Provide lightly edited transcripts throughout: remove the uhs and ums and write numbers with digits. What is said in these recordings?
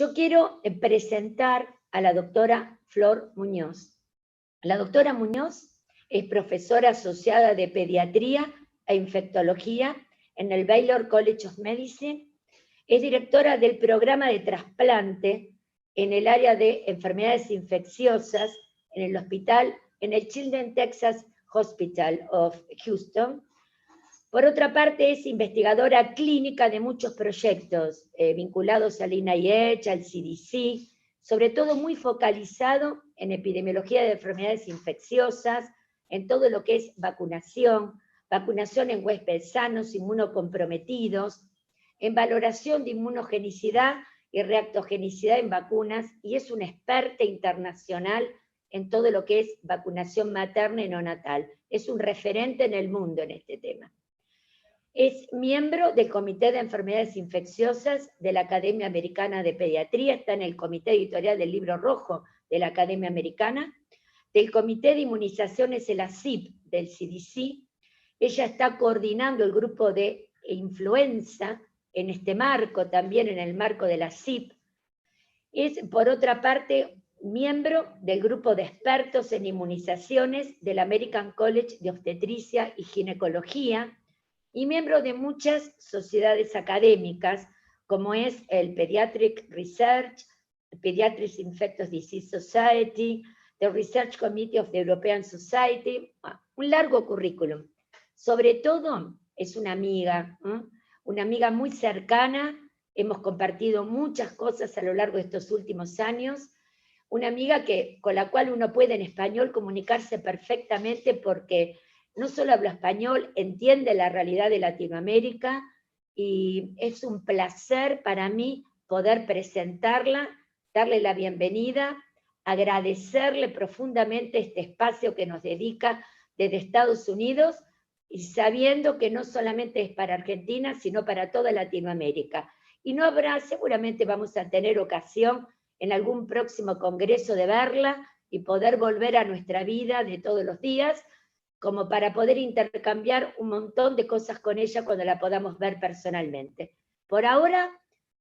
Yo quiero presentar a la doctora Flor Muñoz. La doctora Muñoz es profesora asociada de Pediatría e Infectología en el Baylor College of Medicine. Es directora del programa de trasplante en el área de enfermedades infecciosas en el hospital, en el Children's Texas Hospital of Houston. Por otra parte, es investigadora clínica de muchos proyectos vinculados al NIH, al CDC, sobre todo muy focalizado en epidemiología de enfermedades infecciosas, en todo lo que es vacunación en huéspedes sanos, inmunocomprometidos, en valoración de inmunogenicidad y reactogenicidad en vacunas, y es una experta internacional en todo lo que es vacunación materna y neonatal. Es un referente en el mundo en este tema. Es miembro del Comité de Enfermedades Infecciosas de la Academia Americana de Pediatría, está en el Comité Editorial del Libro Rojo de la Academia Americana, del Comité de Inmunizaciones, el ACIP, del CDC. Ella está coordinando el grupo de influenza en este marco, también en el marco de la CIP. Es, por otra parte, miembro del grupo de expertos en inmunizaciones del American College de Obstetricia y Ginecología, y miembro de muchas sociedades académicas, como es el Pediatric Research, Pediatric Infectious Disease Society, the Research Committee of the European Society, un largo currículum. Sobre todo, es una amiga muy cercana, hemos compartido muchas cosas a lo largo de estos últimos años, una amiga con la cual uno puede en español comunicarse perfectamente porque no solo habla español, entiende la realidad de Latinoamérica, y es un placer para mí poder presentarla, darle la bienvenida, agradecerle profundamente este espacio que nos dedica desde Estados Unidos, y sabiendo que no solamente es para Argentina, sino para toda Latinoamérica. Y no habrá, seguramente vamos a tener ocasión en algún próximo congreso de verla y poder volver a nuestra vida de todos los días, como para poder intercambiar un montón de cosas con ella cuando la podamos ver personalmente. Por ahora,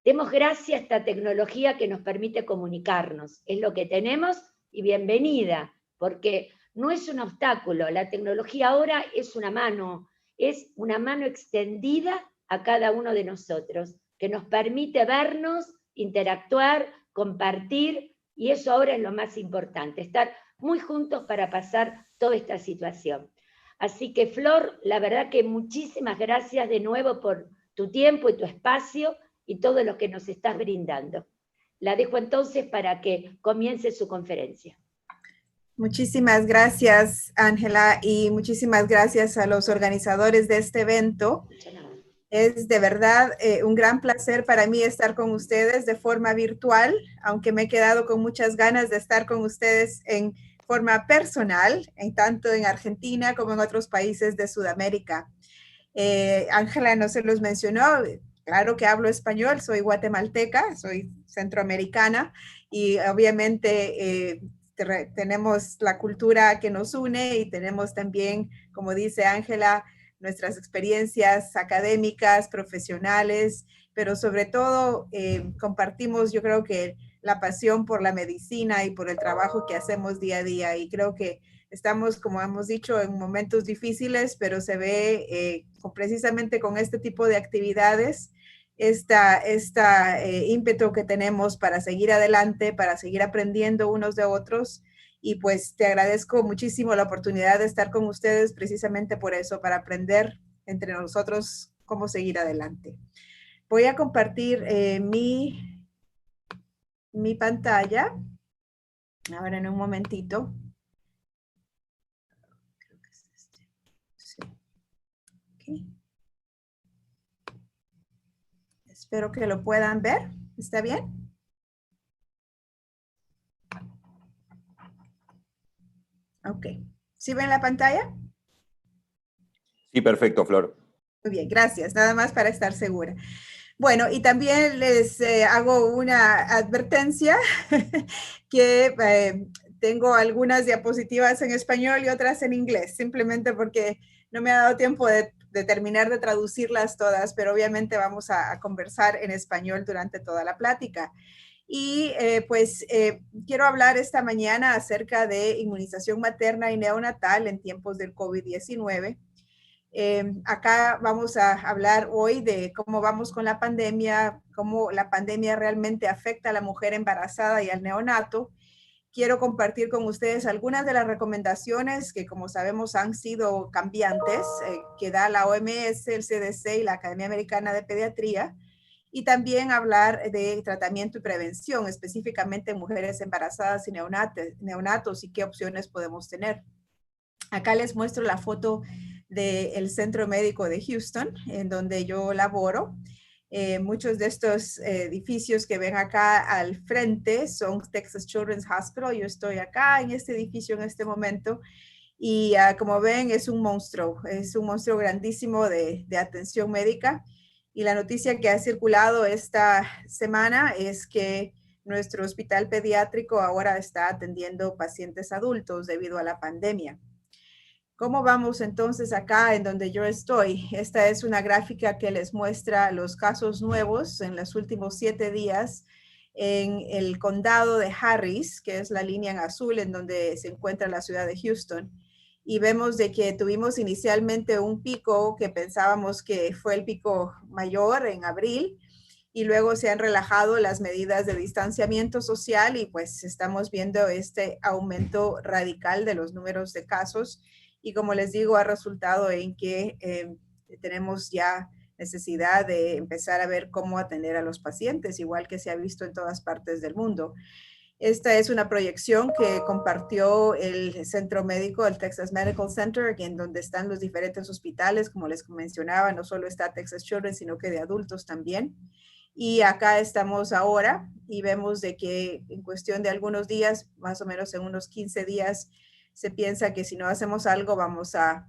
demos gracias a esta tecnología que nos permite comunicarnos. Es lo que tenemos, y bienvenida, porque no es un obstáculo. La tecnología ahora es una mano extendida a cada uno de nosotros, que nos permite vernos, interactuar, compartir, y eso ahora es lo más importante, estar muy juntos para pasar toda esta situación. Así que, Flor, la verdad que muchísimas gracias de nuevo por tu tiempo y tu espacio y todo lo que nos estás brindando. La dejo entonces para que comience su conferencia. Muchísimas gracias, Ángela, y muchísimas gracias a los organizadores de este evento. Es de verdad un gran placer para mí estar con ustedes de forma virtual, aunque me he quedado con muchas ganas de estar con ustedes en forma personal, tanto en Argentina como en otros países de Sudamérica. Ángela no se los mencionó, claro que hablo español, soy guatemalteca, soy centroamericana, y obviamente tenemos la cultura que nos une, y tenemos también, como dice Ángela, nuestras experiencias académicas, profesionales, pero sobre todo compartimos, yo creo que la pasión por la medicina y por el trabajo que hacemos día a día, y creo que estamos, como hemos dicho, en momentos difíciles, pero se ve precisamente con este tipo de actividades, ímpetu que tenemos para seguir adelante, para seguir aprendiendo unos de otros. Y pues te agradezco muchísimo la oportunidad de estar con ustedes precisamente por eso, para aprender entre nosotros cómo seguir adelante. Voy a compartir mi pantalla ahora en un momentito. Creo que es este. Sí. Okay. Espero que lo puedan ver. ¿Está bien? Ok. ¿Sí ven la pantalla? Sí, perfecto, Flor. Muy bien, gracias. Nada más para estar segura. Bueno, y también les hago una advertencia que tengo algunas diapositivas en español y otras en inglés, simplemente porque no me ha dado tiempo de terminar de traducirlas todas, pero obviamente vamos a conversar en español durante toda la plática. Y quiero hablar esta mañana acerca de inmunización materna y neonatal en tiempos del COVID-19. Acá vamos a hablar hoy de cómo vamos con la pandemia, cómo la pandemia realmente afecta a la mujer embarazada y al neonato. Quiero compartir con ustedes algunas de las recomendaciones que, como sabemos, han sido cambiantes, que da la OMS, el CDC y la Academia Americana de Pediatría, y también hablar de tratamiento y prevención, específicamente en mujeres embarazadas y neonatos y qué opciones podemos tener. Acá les muestro la foto del Centro Médico de Houston, en donde yo laboro. Muchos de estos edificios que ven acá al frente son Texas Children's Hospital. Yo estoy acá en este edificio en este momento y como ven es un monstruo grandísimo de atención médica. Y la noticia que ha circulado esta semana es que nuestro hospital pediátrico ahora está atendiendo pacientes adultos debido a la pandemia. ¿Cómo vamos entonces acá en donde yo estoy? Esta es una gráfica que les muestra los casos nuevos en los últimos 7 días en el condado de Harris, que es la línea en azul en donde se encuentra la ciudad de Houston. Y vemos de que tuvimos inicialmente un pico que pensábamos que fue el pico mayor en abril, y luego se han relajado las medidas de distanciamiento social y pues estamos viendo este aumento radical de los números de casos. Y como les digo, ha resultado en que tenemos ya necesidad de empezar a ver cómo atender a los pacientes, igual que se ha visto en todas partes del mundo. Esta es una proyección que compartió el centro médico, el Texas Medical Center, en donde están los diferentes hospitales, como les mencionaba, no solo está Texas Children, sino que de adultos también. Y acá estamos ahora y vemos de que en cuestión de algunos días, más o menos en unos 15 días, se piensa que si no hacemos algo vamos a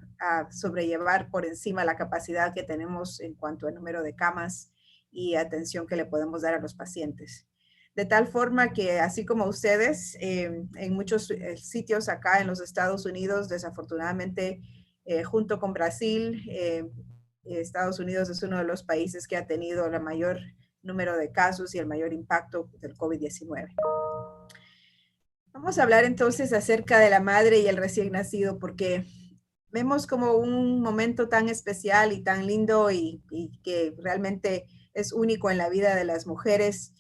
sobrellevar por encima la capacidad que tenemos en cuanto al número de camas y atención que le podemos dar a los pacientes. De tal forma que, así como ustedes, en muchos sitios acá en los Estados Unidos, desafortunadamente, junto con Brasil, Estados Unidos es uno de los países que ha tenido el mayor número de casos y el mayor impacto del COVID-19. Vamos a hablar entonces acerca de la madre y el recién nacido, porque vemos como un momento tan especial y tan lindo y que realmente es único en la vida de las mujeres,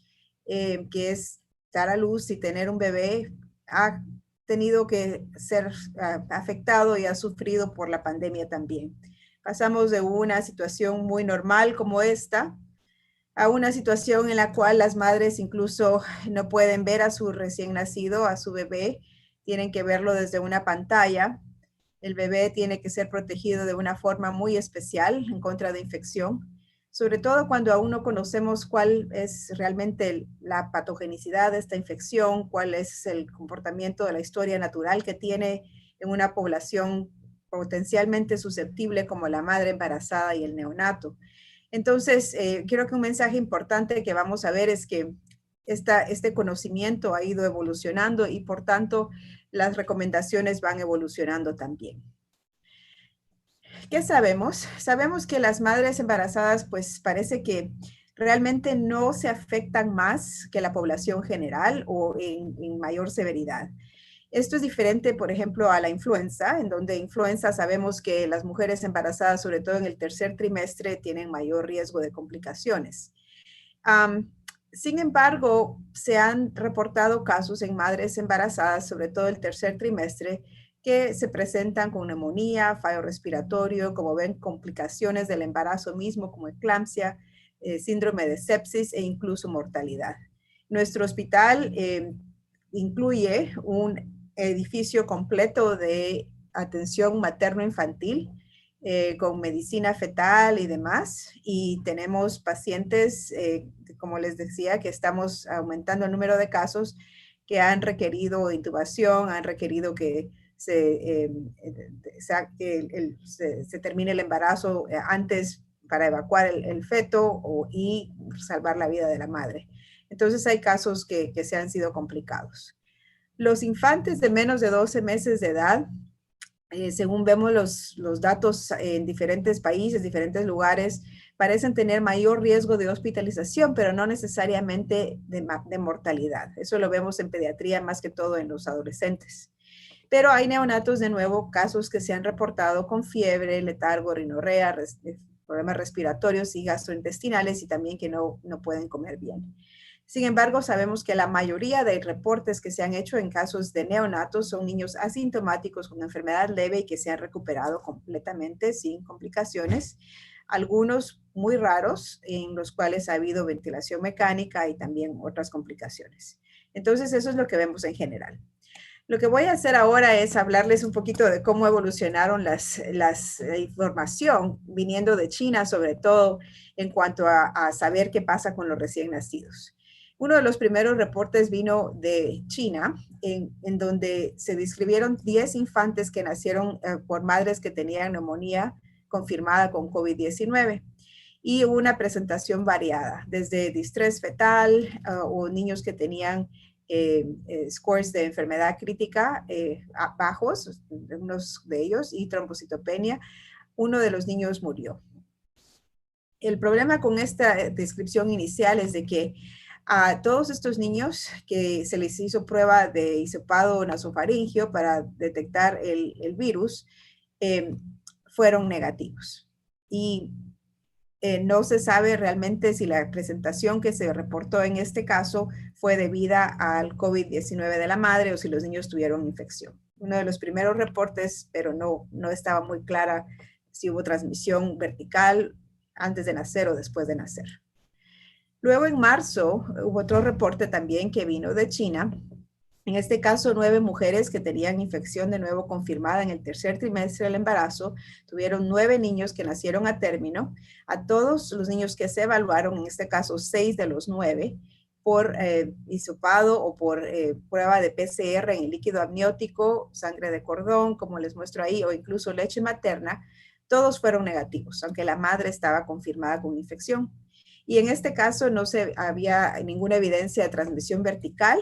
que es dar a luz y tener un bebé. Ha tenido que ser afectado y ha sufrido por la pandemia también. Pasamos de una situación muy normal como esta a una situación en la cual las madres incluso no pueden ver a su recién nacido, a su bebé, tienen que verlo desde una pantalla. El bebé tiene que ser protegido de una forma muy especial en contra de infección, sobre todo cuando aún no conocemos cuál es realmente la patogenicidad de esta infección, cuál es el comportamiento de la historia natural que tiene en una población potencialmente susceptible como la madre embarazada y el neonato. Entonces, creo que un mensaje importante que vamos a ver es que este conocimiento ha ido evolucionando y por tanto las recomendaciones van evolucionando también. ¿Qué sabemos? Sabemos que las madres embarazadas pues parece que realmente no se afectan más que la población general o en mayor severidad. Esto es diferente, por ejemplo, a la influenza, en donde influenza sabemos que las mujeres embarazadas, sobre todo en el tercer trimestre, tienen mayor riesgo de complicaciones. Sin embargo, se han reportado casos en madres embarazadas, sobre todo el tercer trimestre, que se presentan con neumonía, fallo respiratorio, como ven, complicaciones del embarazo mismo, como eclampsia, síndrome de sepsis e incluso mortalidad. Nuestro hospital incluye un edificio completo de atención materno-infantil con medicina fetal y demás. Y tenemos pacientes, como les decía, que estamos aumentando el número de casos que han requerido intubación, han requerido que se termine el embarazo antes para evacuar el feto y salvar la vida de la madre. Entonces hay casos que se han sido complicados. Los infantes de menos de 12 meses de edad, según vemos los datos en diferentes países, diferentes lugares, parecen tener mayor riesgo de hospitalización, pero no necesariamente de mortalidad. Eso lo vemos en pediatría más que todo en los adolescentes. Pero hay neonatos, de nuevo, casos que se han reportado con fiebre, letargo, rinorrea, problemas respiratorios y gastrointestinales y también que no pueden comer bien. Sin embargo, sabemos que la mayoría de reportes que se han hecho en casos de neonatos son niños asintomáticos con enfermedad leve y que se han recuperado completamente sin complicaciones. Algunos muy raros en los cuales ha habido ventilación mecánica y también otras complicaciones. Entonces, eso es lo que vemos en general. Lo que voy a hacer ahora es hablarles un poquito de cómo evolucionaron la información viniendo de China, sobre todo en cuanto a saber qué pasa con los recién nacidos. Uno de los primeros reportes vino de China, en donde se describieron 10 infantes que nacieron por madres que tenían neumonía confirmada con COVID-19. Y hubo una presentación variada, desde distrés fetal o niños que tenían scores de enfermedad crítica bajos, unos de ellos, y trombocitopenia. Uno de los niños murió. El problema con esta descripción inicial es de que a todos estos niños que se les hizo prueba de hisopado nasofaringio para detectar el virus, fueron negativos. Y no se sabe realmente si la presentación que se reportó en este caso fue debida al COVID-19 de la madre o si los niños tuvieron infección. Uno de los primeros reportes, pero no estaba muy clara si hubo transmisión vertical antes de nacer o después de nacer. Luego en marzo hubo otro reporte también que vino de China. En este caso, 9 mujeres que tenían infección de nuevo confirmada en el tercer trimestre del embarazo, tuvieron 9 niños que nacieron a término. A todos los niños que se evaluaron, en este caso 6 de los 9, por hisopado o por prueba de PCR en el líquido amniótico, sangre de cordón, como les muestro ahí, o incluso leche materna, todos fueron negativos, aunque la madre estaba confirmada con infección. Y en este caso no había ninguna evidencia de transmisión vertical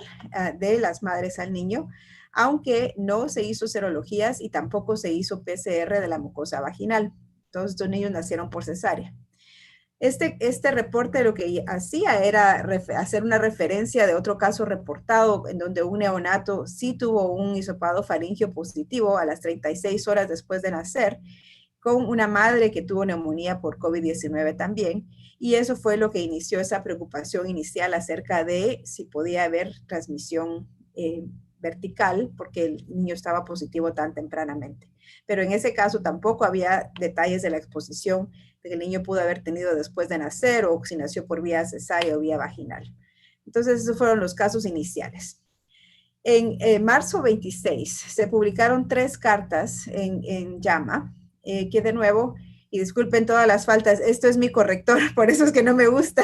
de las madres al niño, aunque no se hizo serologías y tampoco se hizo PCR de la mucosa vaginal. Todos estos niños nacieron por cesárea. Este reporte lo que hacía era hacer una referencia de otro caso reportado en donde un neonato sí tuvo un hisopado faríngeo positivo a las 36 horas después de nacer, con una madre que tuvo neumonía por COVID-19 también, y eso fue lo que inició esa preocupación inicial acerca de si podía haber transmisión vertical, porque el niño estaba positivo tan tempranamente. Pero en ese caso tampoco había detalles de la exposición que el niño pudo haber tenido después de nacer o si nació por vía cesárea o vía vaginal. Entonces, esos fueron los casos iniciales. En marzo 26 se publicaron 3 cartas en JAMA, que de nuevo, y disculpen todas las faltas, esto es mi corrector, por eso es que no me gusta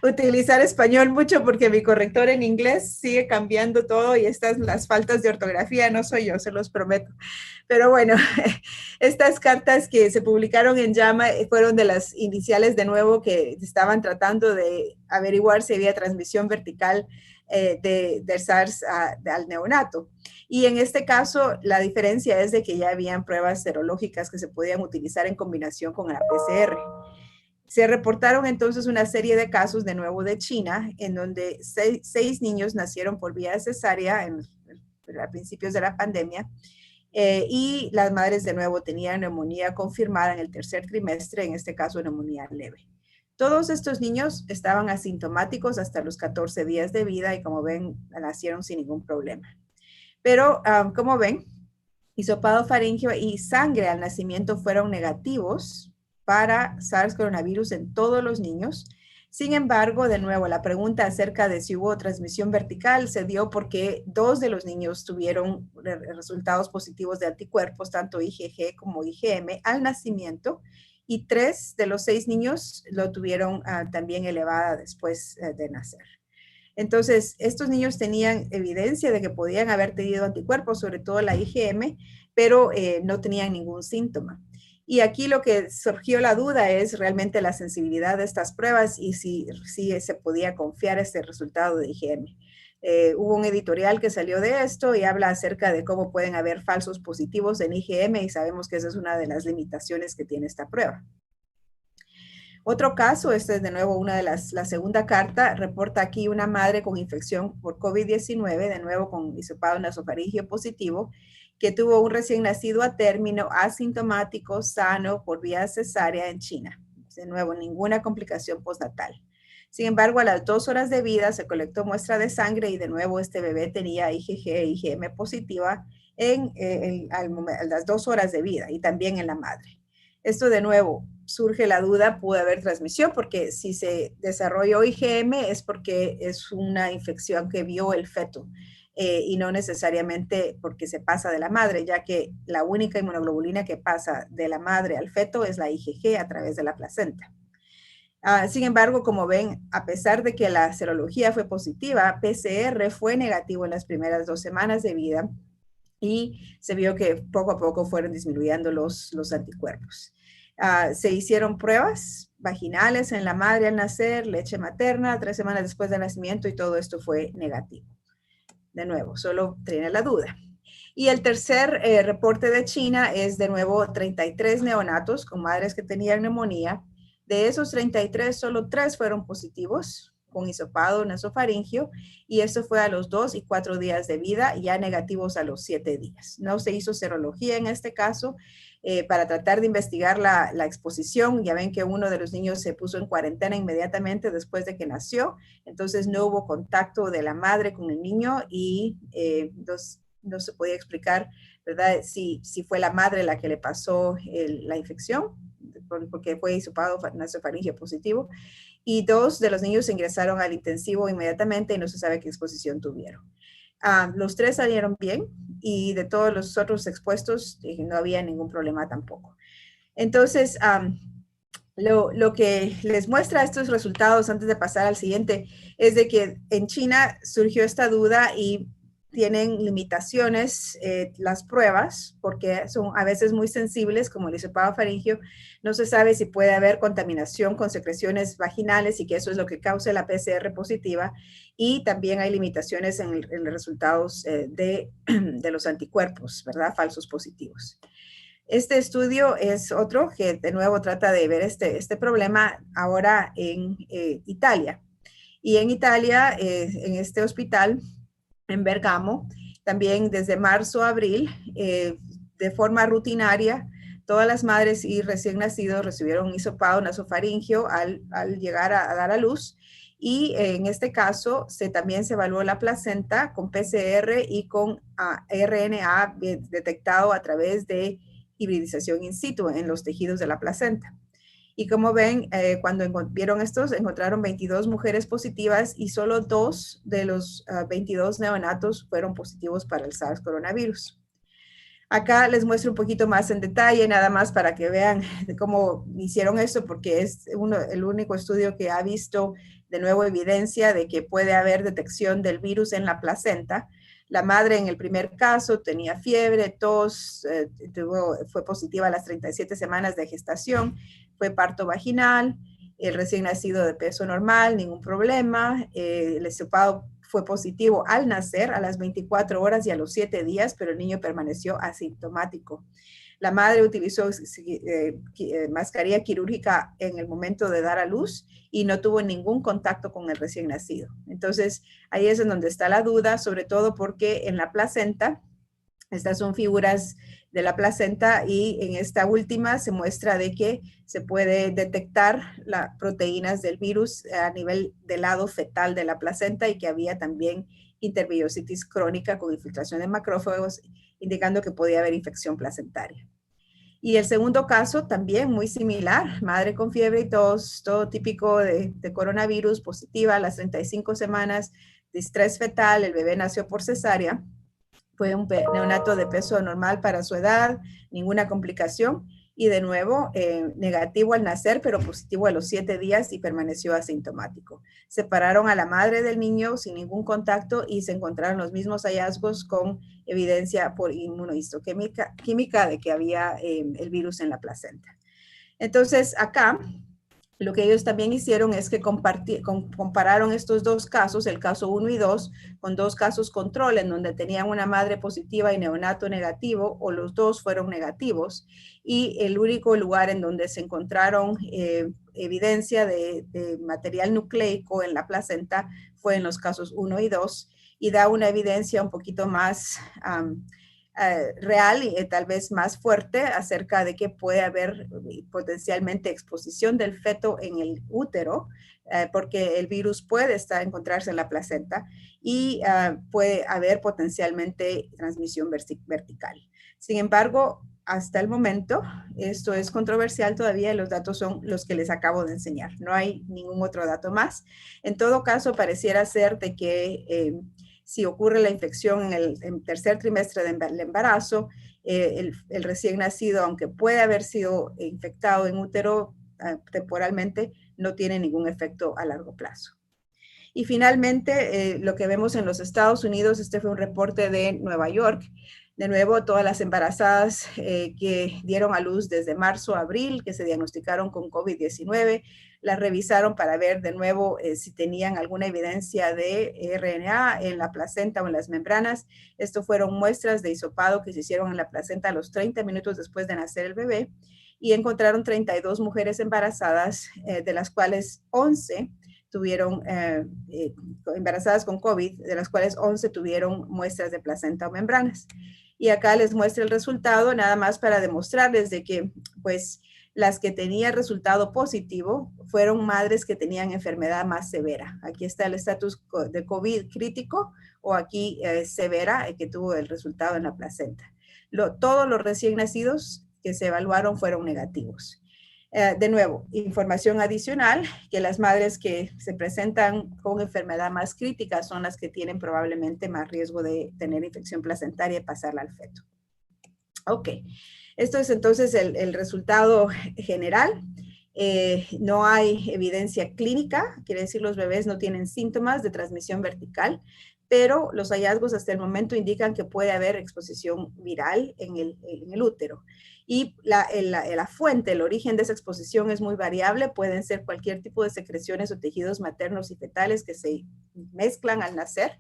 utilizar español mucho, porque mi corrector en inglés sigue cambiando todo y las faltas de ortografía no soy yo, se los prometo. Pero bueno, estas cartas que se publicaron en JAMA fueron de las iniciales de nuevo que estaban tratando de averiguar si había transmisión vertical del SARS al neonato. Y en este caso, la diferencia es de que ya habían pruebas serológicas que se podían utilizar en combinación con la PCR. Se reportaron entonces una serie de casos de nuevo de China, en donde 6 niños nacieron por vía cesárea a principios de la pandemia, y las madres de nuevo tenían neumonía confirmada en el tercer trimestre, en este caso neumonía leve. Todos estos niños estaban asintomáticos hasta los 14 días de vida y como ven, nacieron sin ningún problema. Pero como ven, hisopado faríngeo y sangre al nacimiento fueron negativos para SARS coronavirus en todos los niños. Sin embargo, de nuevo, la pregunta acerca de si hubo transmisión vertical se dio porque 2 de los niños tuvieron resultados positivos de anticuerpos, tanto IgG como IgM, al nacimiento, y 3 de los 6 niños lo tuvieron también elevada después de nacer. Entonces, estos niños tenían evidencia de que podían haber tenido anticuerpos, sobre todo la IgM, pero no tenían ningún síntoma. Y aquí lo que surgió la duda es realmente la sensibilidad de estas pruebas y si se podía confiar este resultado de IgM. Hubo un editorial que salió de esto y habla acerca de cómo pueden haber falsos positivos en IgM y sabemos que esa es una de las limitaciones que tiene esta prueba. Otro caso, este es de nuevo la segunda carta, reporta aquí una madre con infección por COVID-19, de nuevo con hisopado nasofaringeo positivo, que tuvo un recién nacido a término, asintomático, sano, por vía cesárea en China. De nuevo, ninguna complicación postnatal. Sin embargo, a las 2 horas de vida se colectó muestra de sangre y de nuevo este bebé tenía IgG e IgM positiva a las 2 horas de vida y también en la madre. Esto de nuevo, surge la duda, puede haber transmisión, porque si se desarrolló IgM es porque es una infección que vio el feto y no necesariamente porque se pasa de la madre, ya que la única inmunoglobulina que pasa de la madre al feto es la IgG a través de la placenta. Sin embargo, como ven, a pesar de que la serología fue positiva, PCR fue negativo en las primeras 2 semanas de vida y se vio que poco a poco fueron disminuyendo los anticuerpos. Se hicieron pruebas vaginales en la madre al nacer, leche materna, 3 semanas después del nacimiento y todo esto fue negativo. De nuevo, solo tiene la duda. Y el tercer reporte de China es de nuevo 33 neonatos con madres que tenían neumonía. De esos 33, solo 3 fueron positivos con hisopado nasofaringeo y eso fue a los 2 y 4 días de vida, ya negativos a los 7 días. No se hizo serología en este caso para tratar de investigar la exposición. Ya ven que uno de los niños se puso en cuarentena inmediatamente después de que nació, entonces no hubo contacto de la madre con el niño y no se podía explicar, ¿verdad? Si fue la madre la que le pasó la infección, porque fue hisopado nasofaringeo positivo. Y 2 de los niños se ingresaron al intensivo inmediatamente y no se sabe qué exposición tuvieron. Los 3 salieron bien y de todos los otros expuestos no había ningún problema tampoco. Entonces, lo que les muestra estos resultados antes de pasar al siguiente es de que en China surgió esta duda y tienen limitaciones las pruebas porque son a veces muy sensibles, como el hisopado faríngeo. No se sabe si puede haber contaminación con secreciones vaginales y que eso es lo que causa la PCR positiva. Y también hay limitaciones en los resultados de los anticuerpos, ¿verdad? Falsos positivos. Este estudio es otro que de nuevo trata de ver este problema ahora en Italia. Y en Italia, en este hospital, en Bergamo, también desde marzo a abril, de forma rutinaria, todas las madres y recién nacidos recibieron un hisopado nasofaríngeo al llegar a dar a luz. Y en este caso también se evaluó la placenta con PCR y con RNA detectado a través de hibridización in situ en los tejidos de la placenta. Y como ven, cuando vieron estos, encontraron 22 mujeres positivas y solo 2 de los 22 neonatos fueron positivos para el SARS coronavirus. Acá les muestro un poquito más en detalle, nada más para que vean cómo hicieron esto, porque es el único estudio que ha visto de nuevo evidencia de que puede haber detección del virus en la placenta. La madre en el primer caso tenía fiebre, tos, fue positiva a las 37 semanas de gestación, fue parto vaginal, el recién nacido de peso normal, ningún problema, el hisopado fue positivo al nacer a las 24 horas y a los 7 días, pero el niño permaneció asintomático. La madre utilizó mascarilla quirúrgica en el momento de dar a luz y no tuvo ningún contacto con el recién nacido. Entonces, ahí es en donde está la duda, sobre todo porque en la placenta, estas son figuras de la placenta y en esta última se muestra de que se puede detectar las proteínas del virus a nivel del lado fetal de la placenta y que había también intervillositis crónica con infiltración de macrófagos, indicando que podía haber infección placentaria. Y el segundo caso también muy similar, madre con fiebre y tos, todo típico de coronavirus, positiva a las 35 semanas, distrés fetal, el bebé nació por cesárea. Fue un neonato de peso normal para su edad, ninguna complicación y de nuevo negativo al nacer, pero positivo a los 7 días y permaneció asintomático. Separaron a la madre del niño sin ningún contacto y se encontraron los mismos hallazgos con evidencia por inmunohistoquímica de que había el virus en la placenta. Entonces acá Lo que ellos también hicieron es que compararon estos dos casos, el caso 1 y 2, con dos casos control en donde tenían una madre positiva y neonato negativo, o los dos fueron negativos. Y el único lugar en donde se encontraron evidencia de material nucleico en la placenta fue en los casos 1 y 2, y da una evidencia un poquito más real y tal vez más fuerte acerca de que puede haber potencialmente exposición del feto en el útero, porque el virus puede encontrarse en la placenta y puede haber potencialmente transmisión vertical. Sin embargo, hasta el momento, esto es controversial todavía, los datos son los que les acabo de enseñar. No hay ningún otro dato más. En todo caso, pareciera ser de que si ocurre la infección en el tercer trimestre del embarazo, el recién nacido, aunque puede haber sido infectado en útero temporalmente, no tiene ningún efecto a largo plazo. Y finalmente, lo que vemos en los Estados Unidos, este fue un reporte de Nueva York. De nuevo, todas las embarazadas que dieron a luz desde marzo a abril, que se diagnosticaron con COVID-19, las revisaron para ver de nuevo si tenían alguna evidencia de RNA en la placenta o en las membranas. Esto fueron muestras de hisopado que se hicieron en la placenta a los 30 minutos después de nacer el bebé, y encontraron 32 mujeres embarazadas, de las cuales 11 tuvieron embarazadas con COVID, de las cuales 11 tuvieron muestras de placenta o membranas. Y acá les muestro el resultado, nada más para demostrarles de que, pues, las que tenían resultado positivo fueron madres que tenían enfermedad más severa. Aquí está el estatus de COVID crítico, o aquí severa, que tuvo el resultado en la placenta. Todos los recién nacidos que se evaluaron fueron negativos. De nuevo, información adicional, que las madres que se presentan con enfermedad más crítica son las que tienen probablemente más riesgo de tener infección placentaria y pasarla al feto. Ok, esto es entonces el resultado general. No hay evidencia clínica, quiere decir los bebés no tienen síntomas de transmisión vertical, pero los hallazgos hasta el momento indican que puede haber exposición viral en el útero. Y la fuente, el origen de esa exposición es muy variable. Pueden ser cualquier tipo de secreciones o tejidos maternos y fetales que se mezclan al nacer.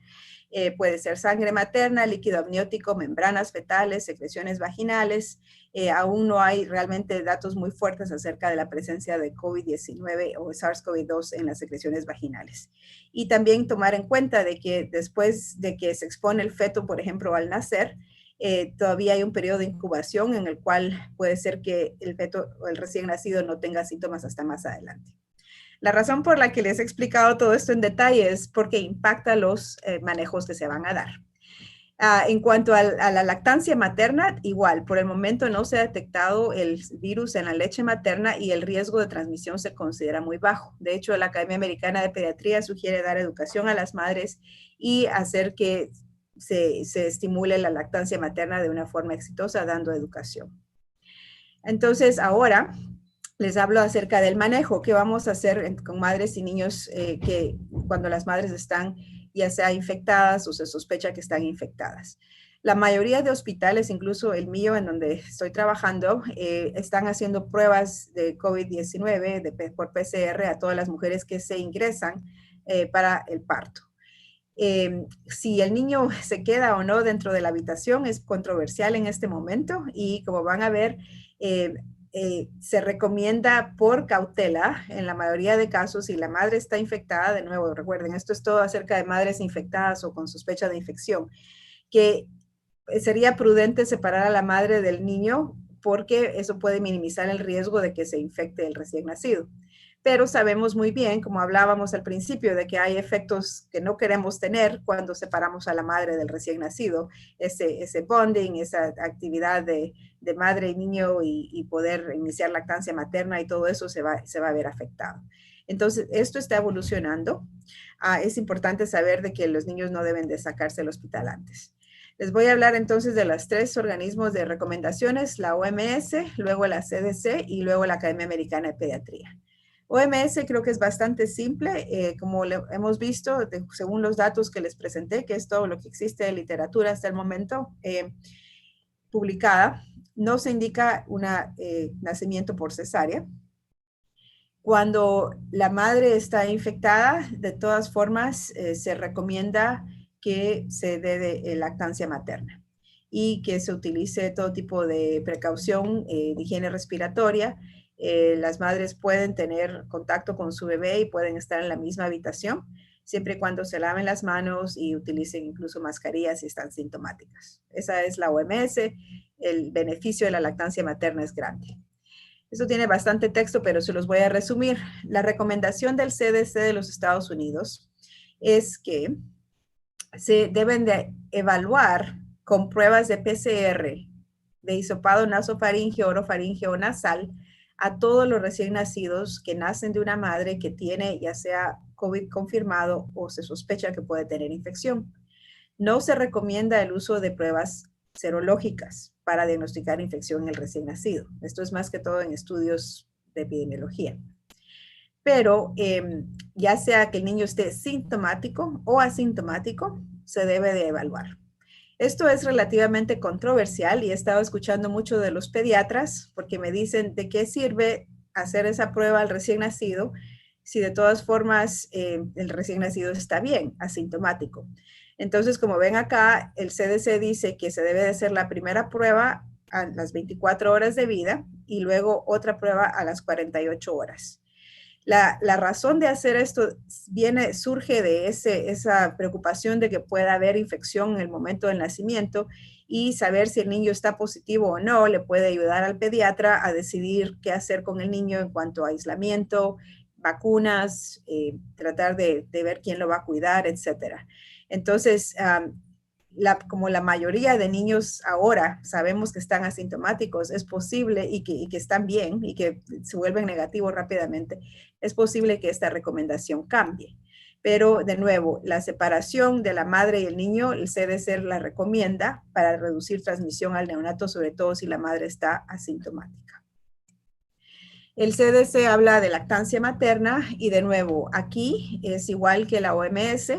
Puede ser sangre materna, líquido amniótico, membranas fetales, secreciones vaginales. Aún no hay realmente datos muy fuertes acerca de la presencia de COVID-19 o SARS-CoV-2 en las secreciones vaginales. Y también tomar en cuenta de que después de que se expone el feto, por ejemplo, al nacer, todavía hay un periodo de incubación en el cual puede ser que el feto o el recién nacido no tenga síntomas hasta más adelante. La razón por la que les he explicado todo esto en detalle es porque impacta los manejos que se van a dar. En cuanto a la lactancia materna, igual, por el momento no se ha detectado el virus en la leche materna y el riesgo de transmisión se considera muy bajo. De hecho, la Academia Americana de Pediatría sugiere dar educación a las madres y hacer que se estimule la lactancia materna de una forma exitosa, dando educación. Entonces, ahora les hablo acerca del manejo que vamos a hacer con madres y niños que cuando las madres están ya sea infectadas o se sospecha que están infectadas. La mayoría de hospitales, incluso el mío en donde estoy trabajando, están haciendo pruebas de COVID-19 por PCR a todas las mujeres que se ingresan para el parto. Si el niño se queda o no dentro de la habitación es controversial en este momento, y como van a ver, se recomienda por cautela en la mayoría de casos. Si la madre está infectada, de nuevo, recuerden, esto es todo acerca de madres infectadas o con sospecha de infección, que sería prudente separar a la madre del niño porque eso puede minimizar el riesgo de que se infecte el recién nacido. Pero sabemos muy bien, como hablábamos al principio, de que hay efectos que no queremos tener cuando separamos a la madre del recién nacido. Ese bonding, esa actividad de madre y niño y poder iniciar lactancia materna y todo eso se va a ver afectado. Entonces, esto está evolucionando. Es importante saber de que los niños no deben de sacarse del hospital antes. Les voy a hablar entonces de los 3 organismos de recomendaciones, la OMS, luego la CDC y luego la Academia Americana de Pediatría. OMS creo que es bastante simple, como hemos visto, según los datos que les presenté, que es todo lo que existe de literatura hasta el momento publicada, no se indica un nacimiento por cesárea. Cuando la madre está infectada, de todas formas, se recomienda que se dé de lactancia materna y que se utilice todo tipo de precaución de higiene respiratoria. Las madres pueden tener contacto con su bebé y pueden estar en la misma habitación, siempre y cuando se laven las manos y utilicen incluso mascarillas si están sintomáticas. Esa es la OMS. El beneficio de la lactancia materna es grande. Esto tiene bastante texto, pero se los voy a resumir. La recomendación del CDC de los Estados Unidos es que se deben de evaluar con pruebas de PCR, de hisopado nasofaríngeo, orofaríngeo o nasal, a todos los recién nacidos que nacen de una madre que tiene ya sea COVID confirmado o se sospecha que puede tener infección. No se recomienda el uso de pruebas serológicas para diagnosticar infección en el recién nacido. Esto es más que todo en estudios de epidemiología. Pero ya sea que el niño esté sintomático o asintomático, se debe de evaluar. Esto es relativamente controversial y he estado escuchando mucho de los pediatras porque me dicen de qué sirve hacer esa prueba al recién nacido si de todas formas el recién nacido está bien, asintomático. Entonces, como ven acá, el CDC dice que se debe de hacer la primera prueba a las 24 horas de vida y luego otra prueba a las 48 horas. La razón de hacer esto surge de esa preocupación de que pueda haber infección en el momento del nacimiento y saber si el niño está positivo o no le puede ayudar al pediatra a decidir qué hacer con el niño en cuanto a aislamiento, vacunas, tratar de ver quién lo va a cuidar, etcétera. Entonces, como la mayoría de niños ahora sabemos que están asintomáticos, es posible y que están bien y que se vuelven negativos rápidamente, es posible que esta recomendación cambie. Pero de nuevo, la separación de la madre y el niño, el CDC la recomienda para reducir transmisión al neonato, sobre todo si la madre está asintomática. El CDC habla de lactancia materna y de nuevo, aquí es igual que la OMS,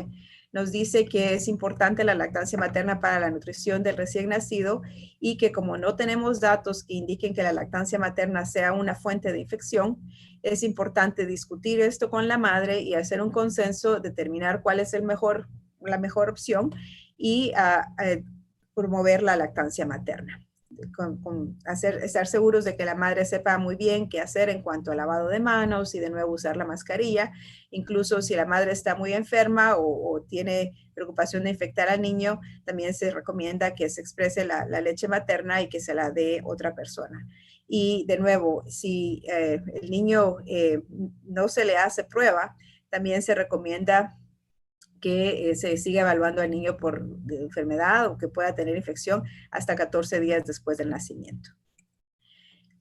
nos dice que es importante la lactancia materna para la nutrición del recién nacido y que como no tenemos datos que indiquen que la lactancia materna sea una fuente de infección, es importante discutir esto con la madre y hacer un consenso, determinar cuál es la mejor opción y promover la lactancia materna. Estar seguros de que la madre sepa muy bien qué hacer en cuanto al lavado de manos y de nuevo usar la mascarilla. Incluso si la madre está muy enferma o tiene preocupación de infectar al niño, también se recomienda que se exprese la leche materna y que se la dé otra persona. Y de nuevo, si el niño no se le hace prueba, también se recomienda que se siga evaluando al niño por enfermedad o que pueda tener infección hasta 14 días después del nacimiento.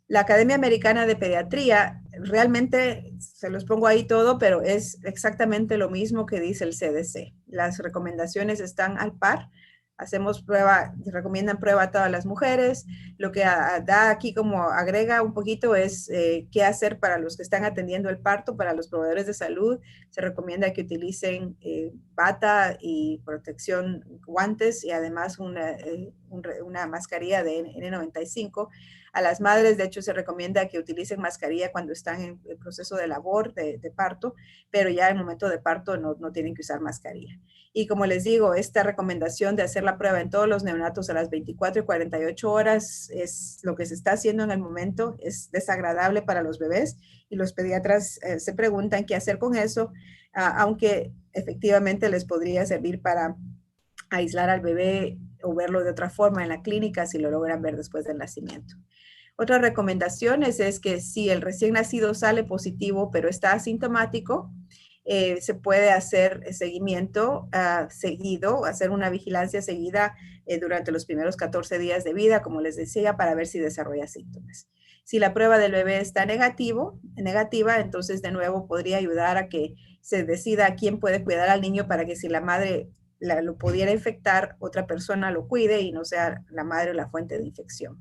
La Academia Americana de Pediatría, realmente se los pongo ahí todo, pero es exactamente lo mismo que dice el CDC. Las recomendaciones están al par. Hacemos prueba, recomiendan prueba a todas las mujeres. Lo que da aquí como agrega un poquito es qué hacer para los que están atendiendo el parto, para los proveedores de salud. Se recomienda que utilicen bata y protección, guantes y además una mascarilla de N95. A las madres, de hecho, se recomienda que utilicen mascarilla cuando están en el proceso de labor, de parto, pero ya en el momento de parto no tienen que usar mascarilla. Y como les digo, esta recomendación de hacer la prueba en todos los neonatos a las 24 y 48 horas es lo que se está haciendo en el momento. Es desagradable para los bebés y los pediatras se preguntan qué hacer con eso, aunque efectivamente les podría servir para aislar al bebé o verlo de otra forma en la clínica si lo logran ver después del nacimiento. Otras recomendaciones es que si el recién nacido sale positivo pero está asintomático, se puede hacer seguimiento seguido, hacer una vigilancia seguida durante los primeros 14 días de vida, como les decía, para ver si desarrolla síntomas. Si la prueba del bebé está negativa, entonces de nuevo podría ayudar a que se decida quién puede cuidar al niño para que si la madre lo pudiera infectar, otra persona lo cuide y no sea la madre la fuente de infección.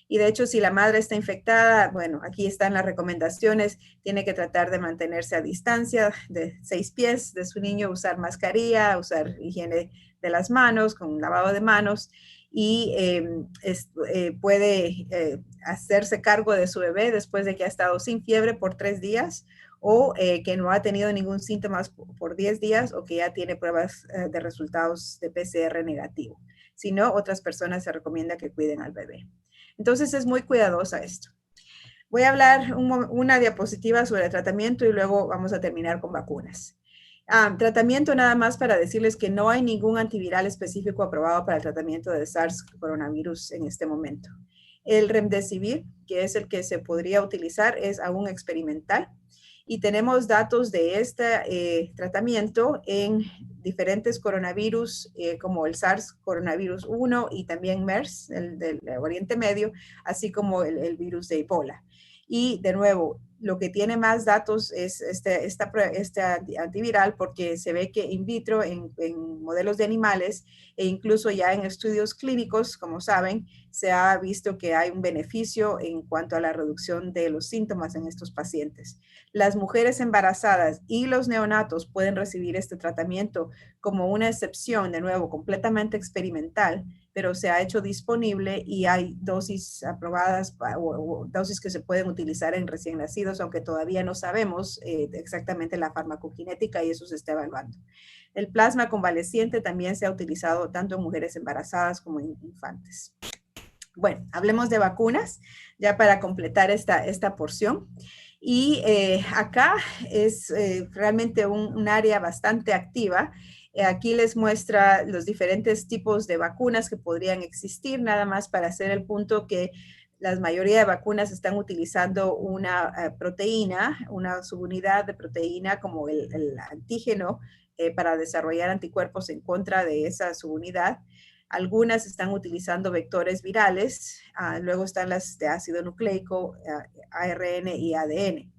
Y de hecho, si la madre está infectada, bueno, aquí están las recomendaciones, tiene que tratar de mantenerse a distancia de 6 pies de su niño, usar mascarilla, usar higiene de las manos, con un lavado de manos, y puede hacerse cargo de su bebé después de que ha estado sin fiebre por 3 días, o que no ha tenido ningún síntoma por 10 días o que ya tiene pruebas de resultados de PCR negativo. Si no, otras personas se recomienda que cuiden al bebé. Entonces es muy cuidadosa esto. Voy a hablar una diapositiva sobre el tratamiento y luego vamos a terminar con vacunas. Tratamiento nada más para decirles que no hay ningún antiviral específico aprobado para el tratamiento de SARS coronavirus en este momento. El Remdesivir, que es el que se podría utilizar, es aún experimental y tenemos datos de este tratamiento en diferentes coronavirus como el SARS coronavirus 1 y también MERS, el del Oriente Medio, así como el virus de Ebola. Y de nuevo, lo que tiene más datos es este antiviral porque se ve que in vitro en modelos de animales e incluso ya en estudios clínicos, como saben, se ha visto que hay un beneficio en cuanto a la reducción de los síntomas en estos pacientes. Las mujeres embarazadas y los neonatos pueden recibir este tratamiento como una excepción, de nuevo, completamente experimental, pero se ha hecho disponible y hay dosis aprobadas o dosis que se pueden utilizar en recién nacidos, aunque todavía no sabemos exactamente la farmacokinética y eso se está evaluando. El plasma convaleciente también se ha utilizado tanto en mujeres embarazadas como en infantes. Bueno, hablemos de vacunas, ya para completar esta porción. Y acá es realmente un área bastante activa. Aquí les muestra los diferentes tipos de vacunas que podrían existir, nada más para hacer el punto que la mayoría de vacunas están utilizando una proteína, una subunidad de proteína como el antígeno para desarrollar anticuerpos en contra de esa subunidad. Algunas están utilizando vectores virales, luego están las de ácido nucleico, ARN y ADN.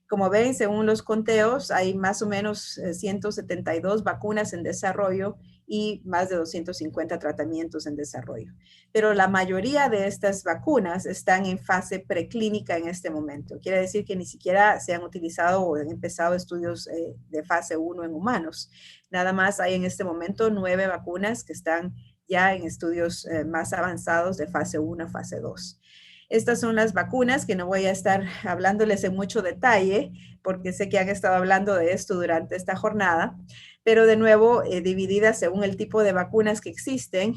Como ven, según los conteos, hay más o menos 172 vacunas en desarrollo y más de 250 tratamientos en desarrollo. Pero la mayoría de estas vacunas están en fase preclínica en este momento. Quiere decir que ni siquiera se han utilizado o han empezado estudios de fase 1 en humanos. Nada más hay en este momento 9 vacunas que están ya en estudios más avanzados de fase 1 a fase 2. Estas son las vacunas que no voy a estar hablándoles en mucho detalle porque sé que han estado hablando de esto durante esta jornada, pero de nuevo divididas según el tipo de vacunas que existen.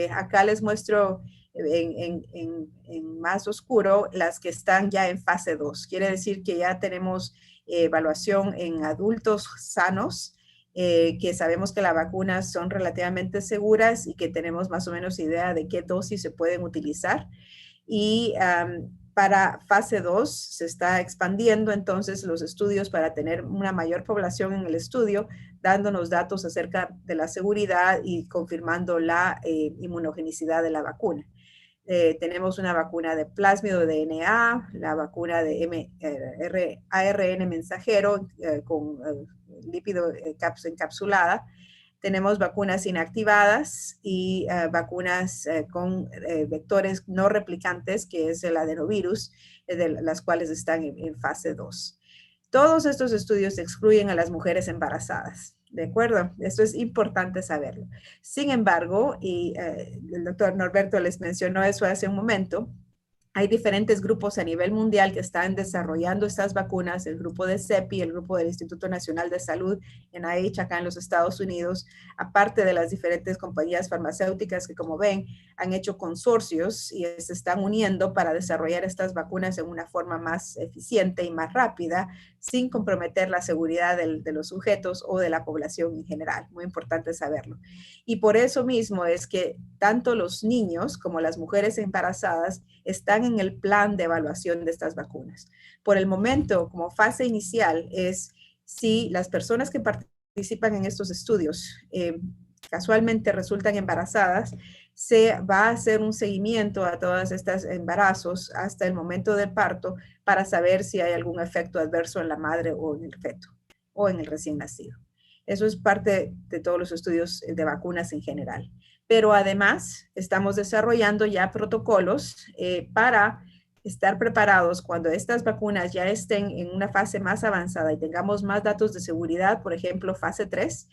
Acá les muestro en más oscuro las que están ya en fase 2. Quiere decir que ya tenemos evaluación en adultos sanos, que sabemos que las vacunas son relativamente seguras y que tenemos más o menos idea de qué dosis se pueden utilizar. Y para fase 2 se está expandiendo entonces los estudios para tener una mayor población en el estudio, dándonos datos acerca de la seguridad y confirmando la inmunogenicidad de la vacuna. Tenemos una vacuna de plásmido de DNA, la vacuna de ARN mensajero con lípido encapsulada. Tenemos vacunas inactivadas y vacunas con vectores no replicantes, que es el adenovirus, de las cuales están en fase 2. Todos estos estudios excluyen a las mujeres embarazadas, ¿de acuerdo? Esto es importante saberlo. Sin embargo, y el doctor Norberto les mencionó eso hace un momento, hay diferentes grupos a nivel mundial que están desarrollando estas vacunas, el grupo de CEPI, el grupo del Instituto Nacional de Salud, NIH, acá en los Estados Unidos, aparte de las diferentes compañías farmacéuticas que, como ven, han hecho consorcios y se están uniendo para desarrollar estas vacunas en una forma más eficiente y más rápida, sin comprometer la seguridad de los sujetos o de la población en general. Muy importante saberlo. Y por eso mismo es que tanto los niños como las mujeres embarazadas están en el plan de evaluación de estas vacunas. Por el momento, como fase inicial, es si las personas que participan en estos estudios casualmente resultan embarazadas, se va a hacer un seguimiento a todos estos embarazos hasta el momento del parto para saber si hay algún efecto adverso en la madre o en el feto o en el recién nacido. Eso es parte de todos los estudios de vacunas en general. Pero además estamos desarrollando ya protocolos para estar preparados cuando estas vacunas ya estén en una fase más avanzada y tengamos más datos de seguridad, por ejemplo, fase 3,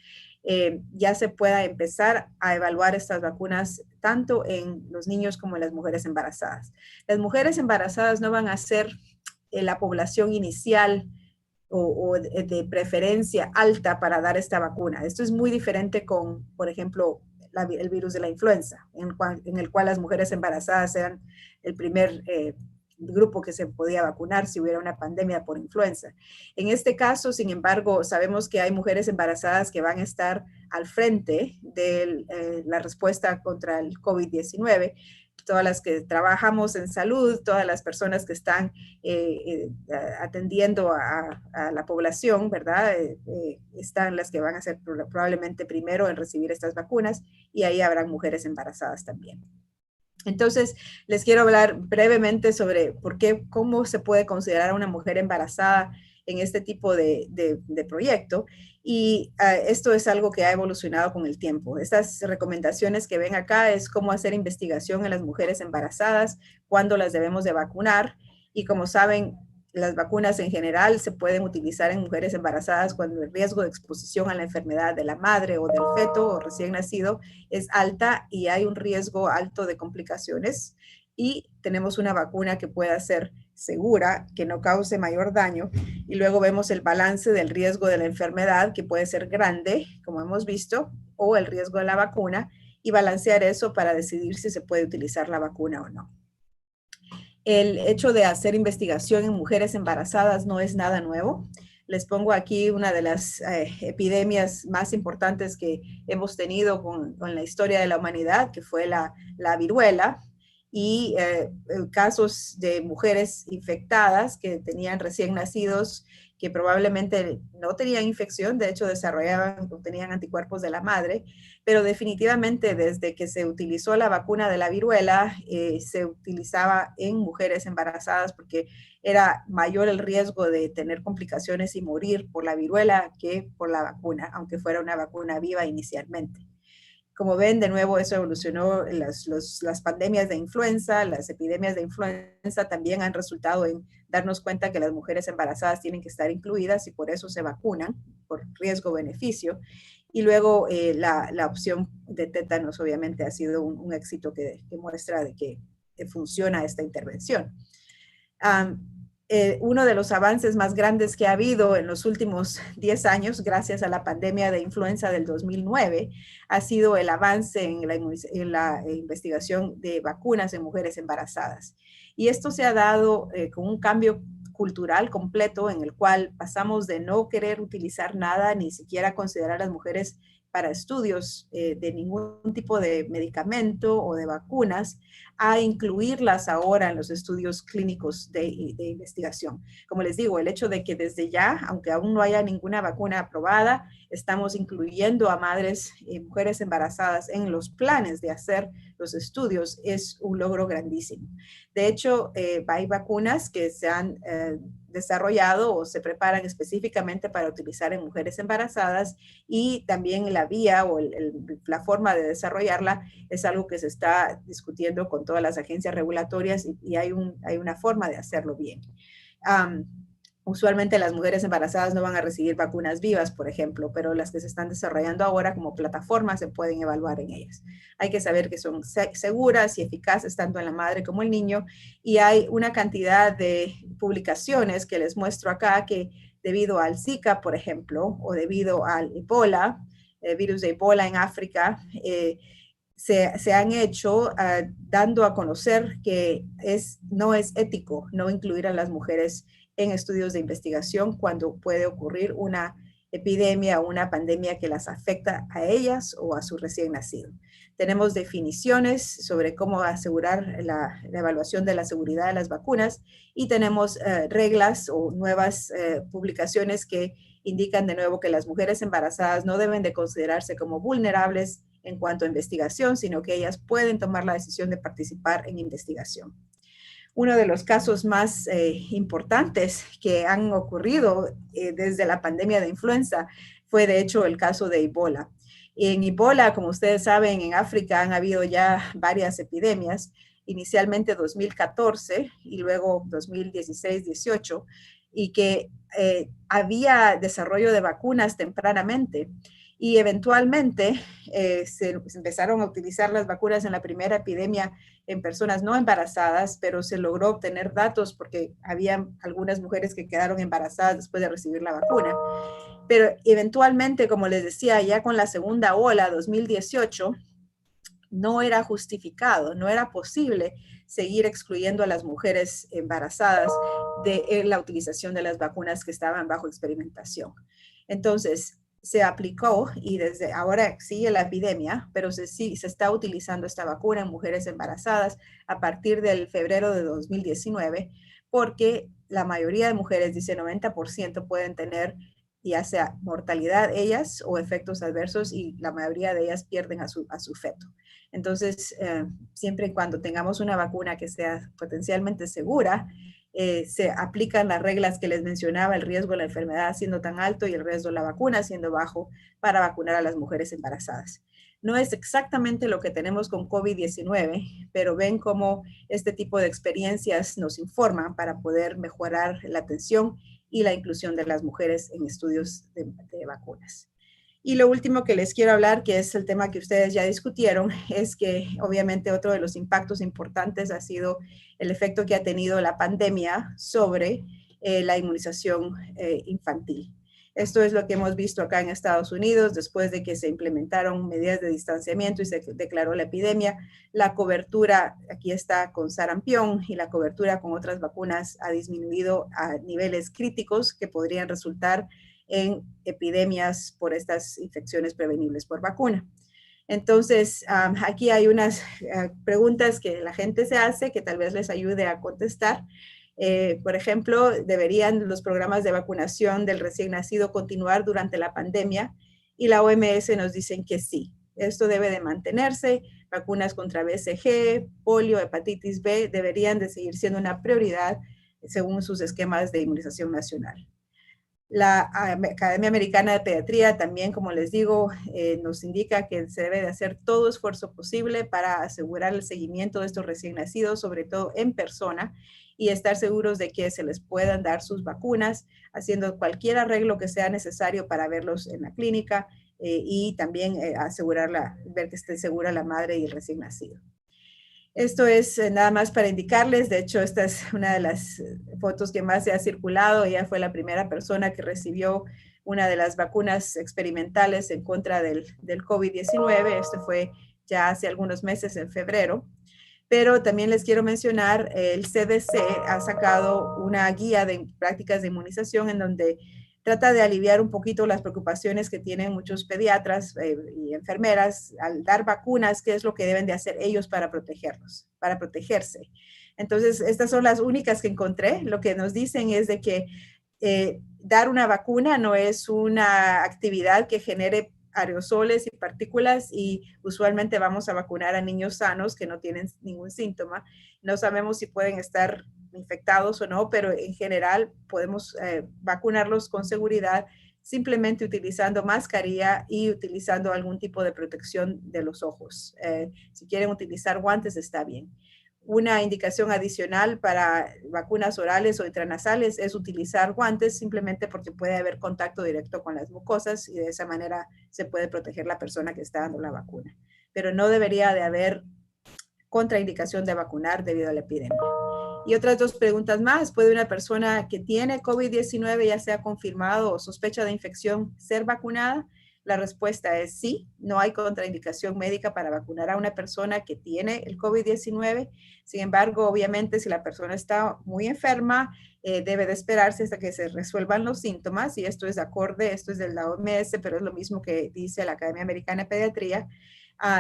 ya se pueda empezar a evaluar estas vacunas tanto en los niños como en las mujeres embarazadas. Las mujeres embarazadas no van a ser la población inicial o de preferencia alta para dar esta vacuna. Esto es muy diferente con, por ejemplo, el virus de la influenza, en el cual las mujeres embarazadas eran el primer grupo que se podía vacunar si hubiera una pandemia por influenza. En este caso, sin embargo, sabemos que hay mujeres embarazadas que van a estar al frente de la respuesta contra el COVID-19. Todas las que trabajamos en salud, todas las personas que están atendiendo a la población, ¿verdad? Están las que van a ser probablemente primero en recibir estas vacunas, y ahí habrán mujeres embarazadas también. Entonces, les quiero hablar brevemente sobre cómo se puede considerar a una mujer embarazada en este tipo de proyecto. Y esto es algo que ha evolucionado con el tiempo. Estas recomendaciones que ven acá es cómo hacer investigación en las mujeres embarazadas, cuándo las debemos de vacunar. Y como saben, las vacunas en general se pueden utilizar en mujeres embarazadas cuando el riesgo de exposición a la enfermedad de la madre o del feto o recién nacido es alta y hay un riesgo alto de complicaciones. Y tenemos una vacuna que pueda ser segura, que no cause mayor daño. Y luego vemos el balance del riesgo de la enfermedad, que puede ser grande, como hemos visto, o el riesgo de la vacuna, y balancear eso para decidir si se puede utilizar la vacuna o no. El hecho de hacer investigación en mujeres embarazadas no es nada nuevo. Les pongo aquí una de las epidemias más importantes que hemos tenido con la historia de la humanidad, que fue la viruela, y casos de mujeres infectadas que tenían recién nacidos, que probablemente no tenían infección, de hecho tenían anticuerpos de la madre, pero definitivamente desde que se utilizó la vacuna de la viruela, se utilizaba en mujeres embarazadas porque era mayor el riesgo de tener complicaciones y morir por la viruela que por la vacuna, aunque fuera una vacuna viva inicialmente. Como ven, de nuevo, eso evolucionó. Las pandemias de influenza, las epidemias de influenza también han resultado en darnos cuenta que las mujeres embarazadas tienen que estar incluidas y por eso se vacunan, por riesgo-beneficio. Y luego la opción de tétanos obviamente ha sido un éxito que muestra de que funciona esta intervención. Uno de los avances más grandes que ha habido en los últimos 10 años, gracias a la pandemia de influenza del 2009, ha sido el avance en la investigación de vacunas en mujeres embarazadas. Y esto se ha dado con un cambio cultural completo en el cual pasamos de no querer utilizar nada, ni siquiera considerar a las mujeres para estudios de ningún tipo de medicamento o de vacunas, a incluirlas ahora en los estudios clínicos de investigación. Como les digo, el hecho de que desde ya, aunque aún no haya ninguna vacuna aprobada, estamos incluyendo a madres y mujeres embarazadas en los planes de hacer los estudios es un logro grandísimo. De hecho, hay vacunas que se han desarrollado o se preparan específicamente para utilizar en mujeres embarazadas, y también la vía o la forma de desarrollarla es algo que se está discutiendo con todas las agencias regulatorias, y hay una forma de hacerlo bien. Usualmente las mujeres embarazadas no van a recibir vacunas vivas, por ejemplo, pero las que se están desarrollando ahora como plataformas se pueden evaluar en ellas. Hay que saber que son seguras y eficaces tanto en la madre como el niño, y hay una cantidad de publicaciones que les muestro acá que debido al Zika, por ejemplo, o debido al Ebola, el virus de Ebola en África, se han hecho dando a conocer que no es ético no incluir a las mujeres en estudios de investigación cuando puede ocurrir una epidemia o una pandemia que las afecta a ellas o a su recién nacido. Tenemos definiciones sobre cómo asegurar la evaluación de la seguridad de las vacunas, y tenemos reglas o nuevas publicaciones que indican de nuevo que las mujeres embarazadas no deben de considerarse como vulnerables en cuanto a investigación, sino que ellas pueden tomar la decisión de participar en investigación. Uno de los casos más importantes que han ocurrido desde la pandemia de influenza fue de hecho el caso de Ebola. En Ebola, como ustedes saben, en África han habido ya varias epidemias, inicialmente 2014 y luego 2016-18, y que había desarrollo de vacunas tempranamente. Y eventualmente se empezaron a utilizar las vacunas en la primera epidemia en personas no embarazadas, pero se logró obtener datos porque había algunas mujeres que quedaron embarazadas después de recibir la vacuna. Pero eventualmente, como les decía, ya con la segunda ola, 2018, no era justificado, no era posible seguir excluyendo a las mujeres embarazadas de la utilización de las vacunas que estaban bajo experimentación. Entonces, se aplicó y desde ahora sigue la epidemia, pero se está utilizando esta vacuna en mujeres embarazadas a partir del febrero de 2019, porque la mayoría de mujeres, dice 90%, pueden tener ya sea mortalidad ellas o efectos adversos y la mayoría de ellas pierden a su feto. Entonces, siempre y cuando tengamos una vacuna que sea potencialmente segura, se aplican las reglas que les mencionaba, el riesgo de la enfermedad siendo tan alto y el riesgo de la vacuna siendo bajo para vacunar a las mujeres embarazadas. No es exactamente lo que tenemos con COVID-19, pero ven cómo este tipo de experiencias nos informan para poder mejorar la atención y la inclusión de las mujeres en estudios de vacunas. Y lo último que les quiero hablar, que es el tema que ustedes ya discutieron, es que obviamente otro de los impactos importantes ha sido el efecto que ha tenido la pandemia sobre la inmunización infantil. Esto es lo que hemos visto acá en Estados Unidos después de que se implementaron medidas de distanciamiento y se declaró la epidemia. La cobertura, aquí está con sarampión, y la cobertura con otras vacunas ha disminuido a niveles críticos que podrían resultar en epidemias por estas infecciones prevenibles por vacuna. Entonces, aquí hay unas preguntas que la gente se hace que tal vez les ayude a contestar. Por ejemplo, ¿deberían los programas de vacunación del recién nacido continuar durante la pandemia? Y la OMS nos dicen que sí. Esto debe de mantenerse. Vacunas contra BCG, polio, hepatitis B deberían de seguir siendo una prioridad según sus esquemas de inmunización nacional. La Academia Americana de Pediatría también, como les digo, nos indica que se debe de hacer todo esfuerzo posible para asegurar el seguimiento de estos recién nacidos, sobre todo en persona, y estar seguros de que se les puedan dar sus vacunas, haciendo cualquier arreglo que sea necesario para verlos en la clínica y también ver que esté segura la madre y el recién nacido. Esto es nada más para indicarles, de hecho esta es una de las fotos que más se ha circulado, ella fue la primera persona que recibió una de las vacunas experimentales en contra del COVID-19, esto fue ya hace algunos meses en febrero, pero también les quiero mencionar, el CDC ha sacado una guía de prácticas de inmunización en donde trata de aliviar un poquito las preocupaciones que tienen muchos pediatras y enfermeras al dar vacunas, qué es lo que deben de hacer ellos para protegerlos, para protegerse. Entonces, estas son las únicas que encontré. Lo que nos dicen es de que dar una vacuna no es una actividad que genere aerosoles y partículas y usualmente vamos a vacunar a niños sanos que no tienen ningún síntoma. No sabemos si pueden estar infectados o no, pero en general podemos vacunarlos con seguridad simplemente utilizando mascarilla y utilizando algún tipo de protección de los ojos. Si quieren utilizar guantes, está bien. Una indicación adicional para vacunas orales o intranasales es utilizar guantes simplemente porque puede haber contacto directo con las mucosas y de esa manera se puede proteger la persona que está dando la vacuna. Pero no debería de haber contraindicación de vacunar debido a la epidemia. Y otras dos preguntas más. ¿Puede una persona que tiene COVID-19, ya sea confirmado o sospecha de infección, ser vacunada? La respuesta es sí. No hay contraindicación médica para vacunar a una persona que tiene el COVID-19. Sin embargo, obviamente, si la persona está muy enferma, debe de esperarse hasta que se resuelvan los síntomas. Y esto es acorde, esto es de la OMS, pero es lo mismo que dice la Academia Americana de Pediatría.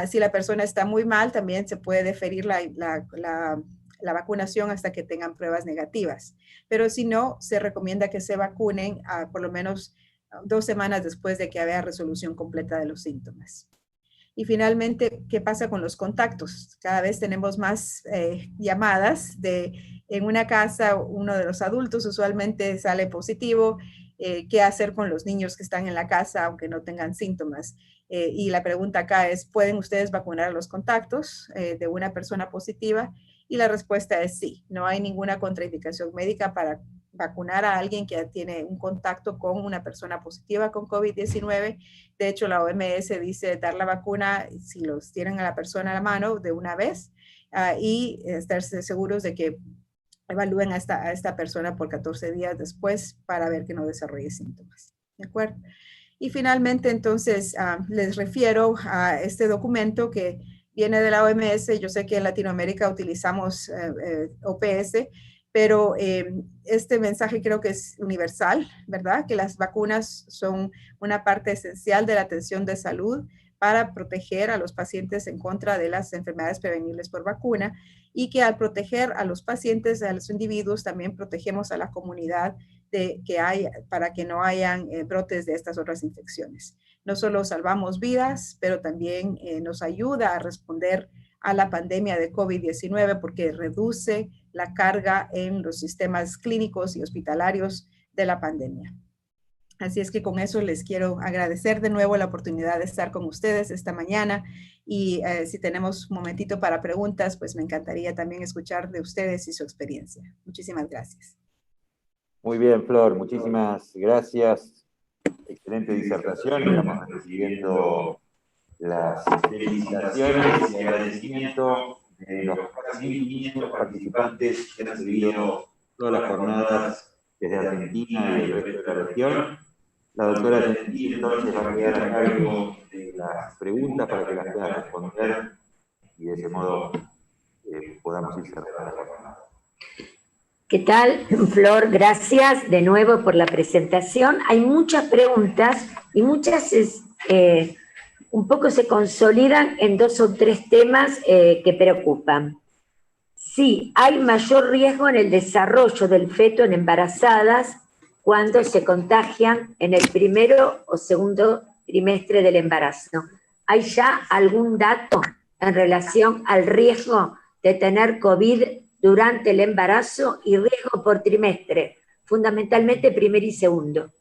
Si la persona está muy mal, también se puede deferir la vacunación hasta que tengan pruebas negativas. Pero si no, se recomienda que se vacunen por lo menos 2 semanas después de que haya resolución completa de los síntomas. Y finalmente, ¿qué pasa con los contactos? Cada vez tenemos más llamadas en una casa, uno de los adultos usualmente sale positivo. ¿Qué hacer con los niños que están en la casa aunque no tengan síntomas? Y la pregunta acá es, ¿pueden ustedes vacunar a los contactos de una persona positiva? Y la respuesta es sí. No hay ninguna contraindicación médica para vacunar a alguien que tiene un contacto con una persona positiva con COVID-19. De hecho, la OMS dice dar la vacuna si los tienen a la persona a la mano de una vez y estarse seguros de que evalúen a esta persona por 14 días después para ver que no desarrolle síntomas. ¿De acuerdo? Y finalmente, entonces, les refiero a este documento que viene de la OMS. Yo sé que en Latinoamérica utilizamos OPS, pero este mensaje creo que es universal, ¿verdad? Que las vacunas son una parte esencial de la atención de salud para proteger a los pacientes en contra de las enfermedades prevenibles por vacuna, y que al proteger a los pacientes, a los individuos, también protegemos a la comunidad para que no hayan brotes de estas otras infecciones. No solo salvamos vidas, pero también nos ayuda a responder a la pandemia de COVID-19 porque reduce la carga en los sistemas clínicos y hospitalarios de la pandemia. Así es que con eso les quiero agradecer de nuevo la oportunidad de estar con ustedes esta mañana, y si tenemos un momentito para preguntas, pues me encantaría también escuchar de ustedes y su experiencia. Muchísimas gracias. Muy bien, Flor, muchísimas gracias. Excelente disertación. Estamos recibiendo las felicitaciones y agradecimiento de los casi 1.500 participantes que han seguido todas las jornadas desde Argentina y el resto de la región. La doctora Gentili entonces va a quedar a cargo de las preguntas para que las pueda responder y de ese modo podamos ir cerrando la jornada. ¿Qué tal, Flor? Gracias de nuevo por la presentación. Hay muchas preguntas y muchas un poco se consolidan en 2 o 3 temas que preocupan. Sí, hay mayor riesgo en el desarrollo del feto en embarazadas cuando se contagian en el primero o segundo trimestre del embarazo. ¿Hay ya algún dato en relación al riesgo de tener COVID durante el embarazo y riesgo por trimestre, fundamentalmente primero y segundo?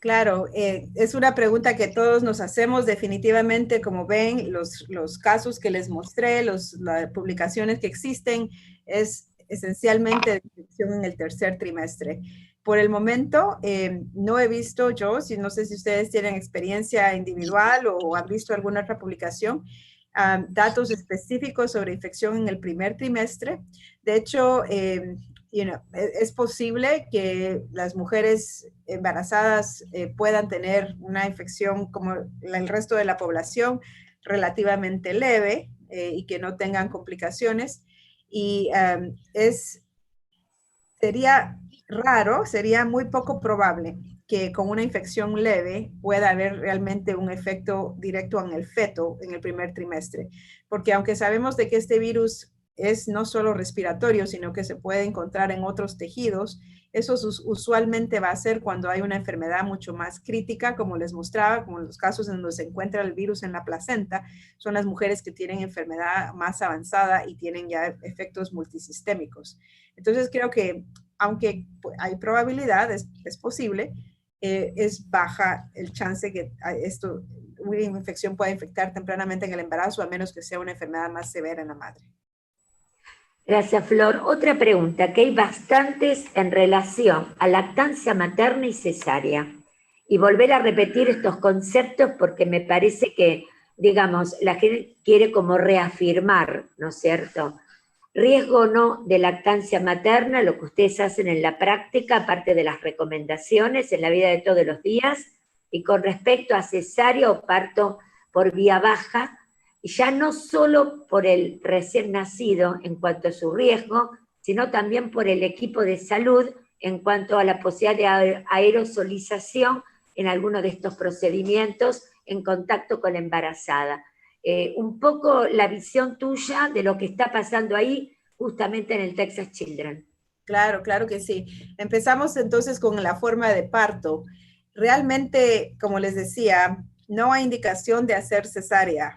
Claro, es una pregunta que todos nos hacemos definitivamente. Como ven, los casos que les mostré, las publicaciones que existen, es esencialmente de infección en el tercer trimestre. Por el momento, no he visto yo, no sé si ustedes tienen experiencia individual o han visto alguna otra publicación, datos específicos sobre infección en el primer trimestre. De hecho, es posible que las mujeres embarazadas puedan tener una infección como el resto de la población relativamente leve y que no tengan complicaciones. Y sería muy poco probable que con una infección leve pueda haber realmente un efecto directo en el feto en el primer trimestre. Porque aunque sabemos de que este virus es no solo respiratorio, sino que se puede encontrar en otros tejidos, eso usualmente va a ser cuando hay una enfermedad mucho más crítica, como les mostraba, como en los casos en donde se encuentra el virus en la placenta, son las mujeres que tienen enfermedad más avanzada y tienen ya efectos multisistémicos. Entonces creo que aunque hay probabilidad, es posible, es baja el chance que una infección pueda infectar tempranamente en el embarazo, a menos que sea una enfermedad más severa en la madre. Gracias, Flor. Otra pregunta, que hay bastantes en relación a lactancia materna y cesárea. Y volver a repetir estos conceptos porque me parece que, digamos, la gente quiere como reafirmar, ¿no es cierto? Riesgo o no de lactancia materna, lo que ustedes hacen en la práctica, aparte de las recomendaciones en la vida de todos los días, y con respecto a cesárea o parto por vía baja, ya no solo por el recién nacido en cuanto a su riesgo, sino también por el equipo de salud en cuanto a la posibilidad de aerosolización en alguno de estos procedimientos en contacto con la embarazada. Un poco la visión tuya de lo que está pasando ahí justamente en el Texas Children. Claro, claro que sí. Empezamos entonces con la forma de parto. Realmente, como les decía, no hay indicación de hacer cesárea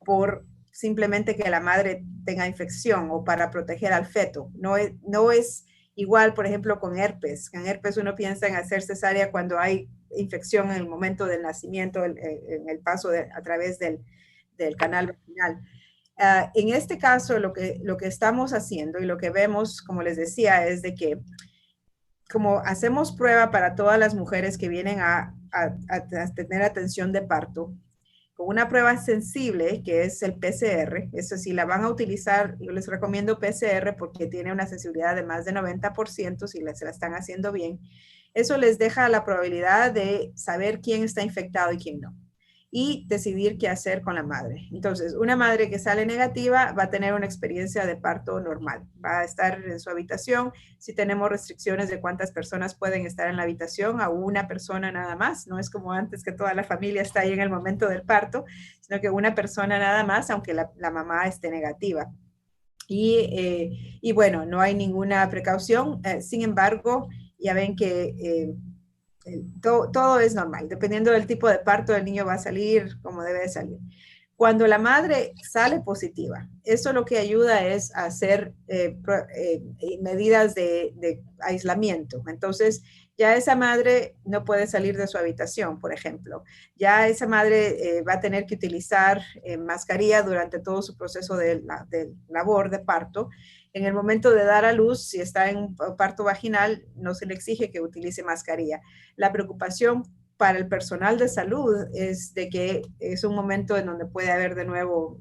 por simplemente que la madre tenga infección o para proteger al feto. No es igual, por ejemplo, con herpes. En herpes uno piensa en hacer cesárea cuando hay infección en el momento del nacimiento, en el paso a través del canal vaginal. En este caso, lo que estamos haciendo y lo que vemos, como les decía, es de que como hacemos prueba para todas las mujeres que vienen a tener atención de parto, con una prueba sensible que es el PCR, eso sí la van a utilizar, yo les recomiendo PCR porque tiene una sensibilidad de más de 90% si se la están haciendo bien. Eso les deja la probabilidad de saber quién está infectado y quién no, y decidir qué hacer con la madre. Entonces, una madre que sale negativa va a tener una experiencia de parto normal, va a estar en su habitación. Si tenemos restricciones de cuántas personas pueden estar en la habitación, a una persona nada más, no es como antes que toda la familia está ahí en el momento del parto, sino que una persona nada más, aunque la mamá esté negativa. Y bueno, no hay ninguna precaución, sin embargo, ya ven que todo es normal. Dependiendo del tipo de parto, el niño va a salir como debe de salir. Cuando la madre sale positiva, eso lo que ayuda es a hacer medidas de aislamiento. Entonces, ya esa madre no puede salir de su habitación, por ejemplo. Ya esa madre va a tener que utilizar mascarilla durante todo su proceso de labor de parto. En el momento de dar a luz, si está en parto vaginal, no se le exige que utilice mascarilla. La preocupación para el personal de salud es de que es un momento en donde puede haber de nuevo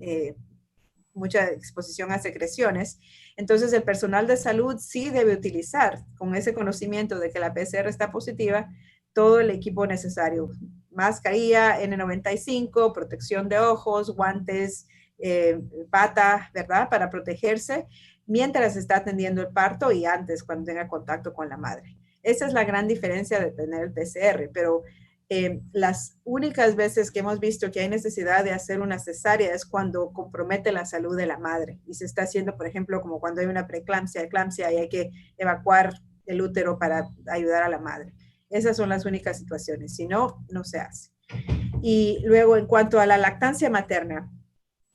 mucha exposición a secreciones. Entonces, el personal de salud sí debe utilizar, con ese conocimiento de que la PCR está positiva, todo el equipo necesario. Mascarilla N95, protección de ojos, guantes, bata, ¿verdad? Para protegerse mientras está atendiendo el parto y antes cuando tenga contacto con la madre. Esa es la gran diferencia de tener el PCR, pero las únicas veces que hemos visto que hay necesidad de hacer una cesárea es cuando compromete la salud de la madre y se está haciendo, por ejemplo, como cuando hay una preeclampsia, eclampsia y hay que evacuar el útero para ayudar a la madre. Esas son las únicas situaciones, si no, no se hace. Y luego, en cuanto a la lactancia materna,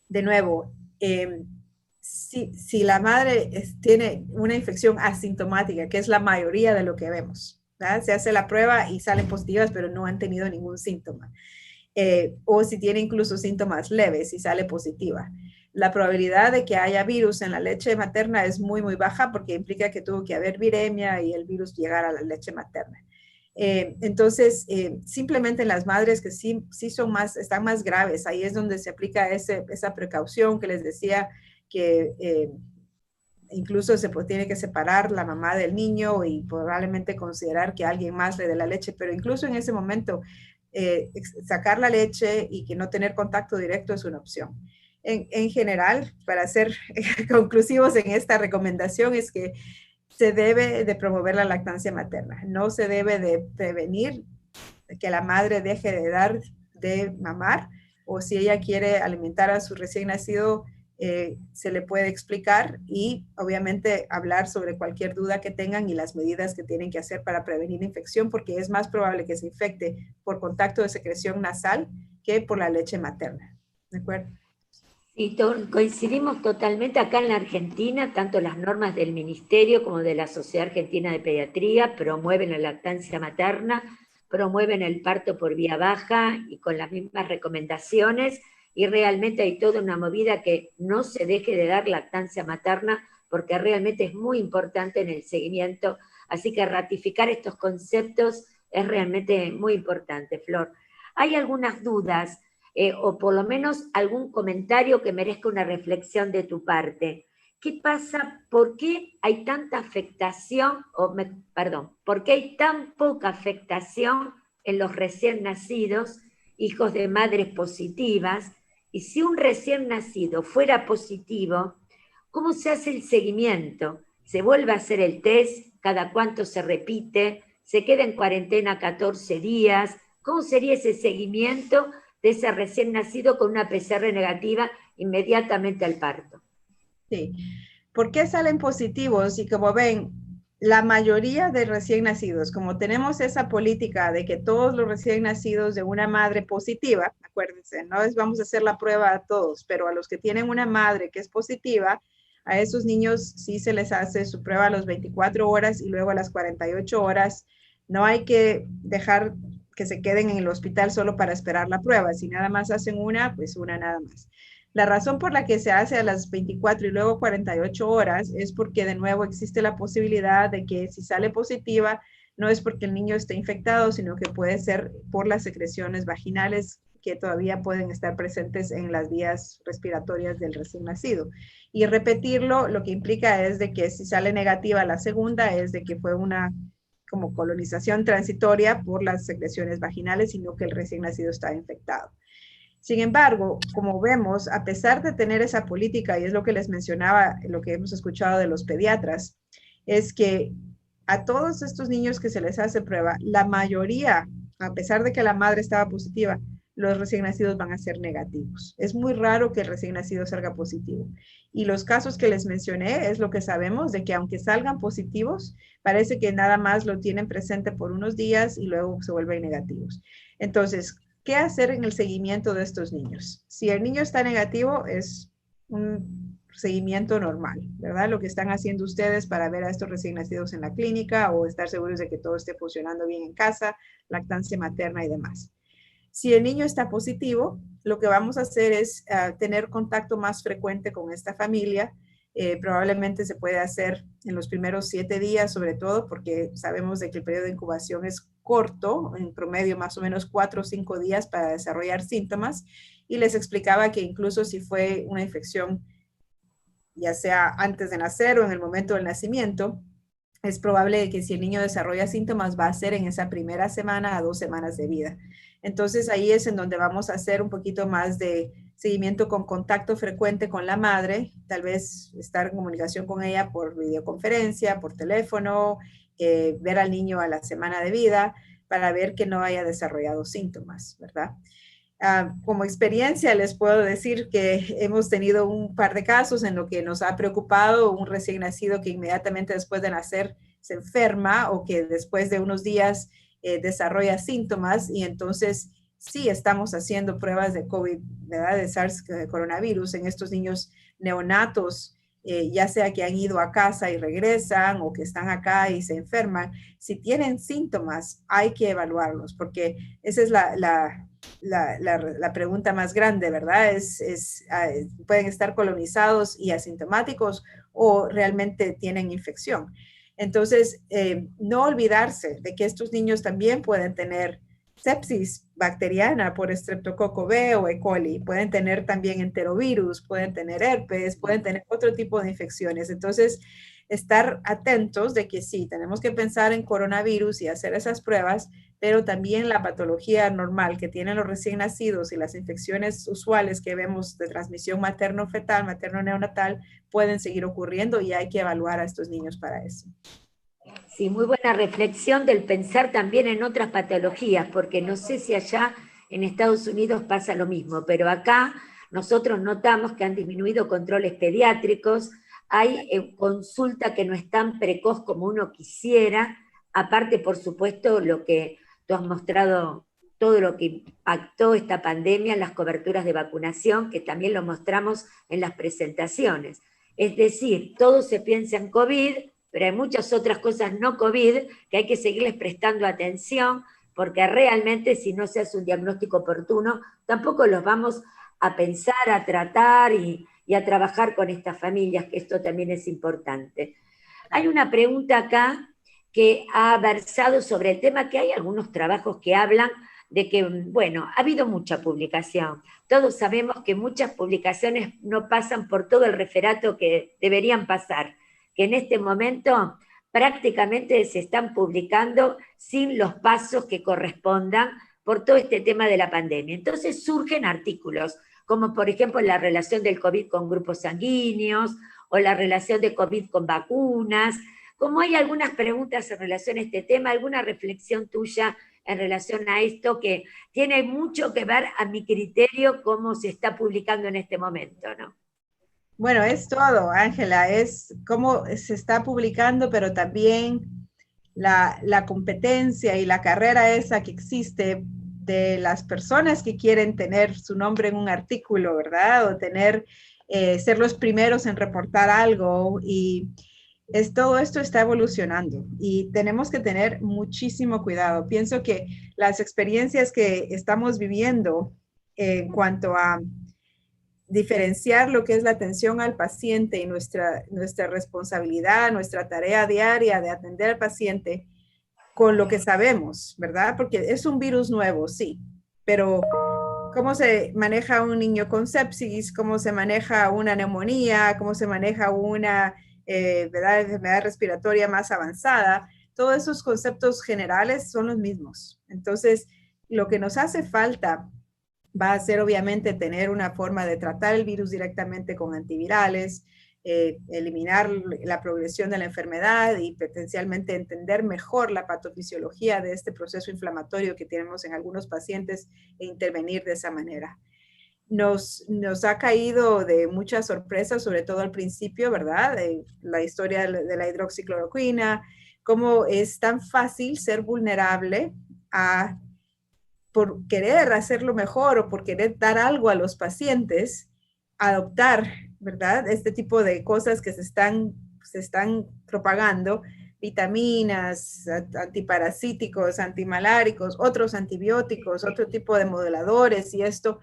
de nuevo, si la madre tiene una infección asintomática, que es la mayoría de lo que vemos, ¿verdad? Se hace la prueba y salen positivas, pero no han tenido ningún síntoma. O si tiene incluso síntomas leves y sale positiva. La probabilidad de que haya virus en la leche materna es muy, muy baja porque implica que tuvo que haber viremia y el virus llegar a la leche materna. Entonces, simplemente en las madres que sí están más graves, ahí es donde se aplica esa precaución que les decía que incluso se tiene que separar la mamá del niño y probablemente considerar que alguien más le dé la leche, pero incluso en ese momento sacar la leche y que no tener contacto directo es una opción. En general, para ser conclusivos en esta recomendación, es que se debe de promover la lactancia materna. No se debe de prevenir que la madre deje de dar de mamar, o si ella quiere alimentar a su recién nacido, se le puede explicar y obviamente hablar sobre cualquier duda que tengan y las medidas que tienen que hacer para prevenir la infección, porque es más probable que se infecte por contacto de secreción nasal que por la leche materna. ¿De acuerdo? Y coincidimos totalmente acá en la Argentina, tanto las normas del Ministerio como de la Sociedad Argentina de Pediatría promueven la lactancia materna, promueven el parto por vía baja y con las mismas recomendaciones, y realmente hay toda una movida que no se deje de dar lactancia materna porque realmente es muy importante en el seguimiento, así que ratificar estos conceptos es realmente muy importante, Flor. Hay algunas dudas, o por lo menos algún comentario que merezca una reflexión de tu parte. ¿Qué pasa? ¿Por qué hay tanta afectación, por qué hay tan poca afectación en los recién nacidos, hijos de madres positivas? Y si un recién nacido fuera positivo, ¿cómo se hace el seguimiento? ¿Se vuelve a hacer el test? ¿Cada cuánto se repite? ¿Se queda en cuarentena 14 días? ¿Cómo sería ese seguimiento de ese recién nacido con una PCR negativa inmediatamente al parto? Sí. ¿Por qué salen positivos? Y como ven, la mayoría de recién nacidos, como tenemos esa política de que todos los recién nacidos de una madre positiva, acuérdense, no es vamos a hacer la prueba a todos, pero a los que tienen una madre que es positiva, a esos niños sí se les hace su prueba a las 24 horas y luego a las 48 horas. No hay que dejar que se queden en el hospital solo para esperar la prueba. Si nada más hacen una, pues una nada más. La razón por la que se hace a las 24 y luego 48 horas es porque de nuevo existe la posibilidad de que si sale positiva, no es porque el niño esté infectado, sino que puede ser por las secreciones vaginales que todavía pueden estar presentes en las vías respiratorias del recién nacido. Y repetirlo lo que implica es de que si sale negativa la segunda es de que fue una como colonización transitoria por las secreciones vaginales, sino que el recién nacido está infectado. Sin embargo, como vemos, a pesar de tener esa política, y es lo que les mencionaba, lo que hemos escuchado de los pediatras, es que a todos estos niños que se les hace prueba, la mayoría, a pesar de que la madre estaba positiva, los recién nacidos van a ser negativos. Es muy raro que el recién nacido salga positivo. Y los casos que les mencioné es lo que sabemos, de que aunque salgan positivos, parece que nada más lo tienen presente por unos días y luego se vuelven negativos. Entonces, ¿qué hacer en el seguimiento de estos niños? Si el niño está negativo, es un seguimiento normal, ¿verdad? Lo que están haciendo ustedes para ver a estos recién nacidos en la clínica o estar seguros de que todo esté funcionando bien en casa, lactancia materna y demás. Si el niño está positivo, lo que vamos a hacer es tener contacto más frecuente con esta familia. Probablemente se puede hacer en los primeros 7 días, sobre todo porque sabemos de que el periodo de incubación es corto, en promedio más o menos 4 o 5 días para desarrollar síntomas. Y les explicaba que incluso si fue una infección, ya sea antes de nacer o en el momento del nacimiento, es probable que si el niño desarrolla síntomas va a ser en esa primera semana a 2 semanas de vida. Entonces ahí es en donde vamos a hacer un poquito más de seguimiento con contacto frecuente con la madre, tal vez estar en comunicación con ella por videoconferencia, por teléfono, ver al niño a la semana de vida para ver que no haya desarrollado síntomas, ¿verdad? Como experiencia les puedo decir que hemos tenido un par de casos en lo que nos ha preocupado un recién nacido que inmediatamente después de nacer se enferma o que después de unos días desarrolla síntomas y entonces sí estamos haciendo pruebas de COVID, ¿verdad? De SARS coronavirus en estos niños neonatos, ya sea que han ido a casa y regresan o que están acá y se enferman. Si tienen síntomas, hay que evaluarlos porque esa es la pregunta más grande, ¿verdad? Pueden estar colonizados y asintomáticos o realmente tienen infección. Entonces, no olvidarse de que estos niños también pueden tener sepsis bacteriana por Streptococo B o E. coli, pueden tener también enterovirus, pueden tener herpes, pueden tener otro tipo de infecciones. Entonces, estar atentos de que sí, tenemos que pensar en coronavirus y hacer esas pruebas, pero también la patología normal que tienen los recién nacidos y las infecciones usuales que vemos de transmisión materno-fetal, materno-neonatal, pueden seguir ocurriendo y hay que evaluar a estos niños para eso. Sí, muy buena reflexión del pensar también en otras patologías, porque no sé si allá en Estados Unidos pasa lo mismo, pero acá nosotros notamos que han disminuido controles pediátricos, hay consulta que no es tan precoz como uno quisiera, aparte, por supuesto, lo que tú has mostrado, todo lo que impactó esta pandemia, las coberturas de vacunación, que también lo mostramos en las presentaciones. Es decir, todo se piensa en COVID, pero hay muchas otras cosas no COVID que hay que seguirles prestando atención, porque realmente si no se hace un diagnóstico oportuno, tampoco los vamos a pensar, a tratar y a trabajar con estas familias, que esto también es importante. Hay una pregunta acá que ha versado sobre el tema, que hay algunos trabajos que hablan de que, bueno, ha habido mucha publicación. Todos sabemos que muchas publicaciones no pasan por todo el referato que deberían pasar, que en este momento prácticamente se están publicando sin los pasos que correspondan por todo este tema de la pandemia. Entonces surgen artículos, como por ejemplo la relación del COVID con grupos sanguíneos, o la relación de COVID con vacunas. Como hay algunas preguntas en relación a este tema, alguna reflexión tuya en relación a esto que tiene mucho que ver, a mi criterio, cómo se está publicando en este momento, ¿no? Bueno, es todo, Ángela, es cómo se está publicando, pero también la competencia y la carrera esa que existe de las personas que quieren tener su nombre en un artículo, ¿verdad? O tener, ser los primeros en reportar algo y todo esto está evolucionando y tenemos que tener muchísimo cuidado. Pienso que las experiencias que estamos viviendo en cuanto a diferenciar lo que es la atención al paciente y nuestra responsabilidad, nuestra tarea diaria de atender al paciente con lo que sabemos, ¿verdad? Porque es un virus nuevo, sí, pero cómo se maneja un niño con sepsis, cómo se maneja una neumonía, cómo se maneja una enfermedad respiratoria más avanzada, todos esos conceptos generales son los mismos. Entonces, lo que nos hace falta va a ser obviamente tener una forma de tratar el virus directamente con antivirales, eliminar la progresión de la enfermedad y potencialmente entender mejor la patofisiología de este proceso inflamatorio que tenemos en algunos pacientes e intervenir de esa manera. Nos ha caído de muchas sorpresas, sobre todo al principio, ¿verdad? La historia de la hidroxicloroquina, cómo es tan fácil ser vulnerable por querer hacerlo mejor o por querer dar algo a los pacientes, adoptar, ¿verdad? Este tipo de cosas que se están propagando, vitaminas, antiparasíticos, antimaláricos, otros antibióticos, otro tipo de moduladores y esto.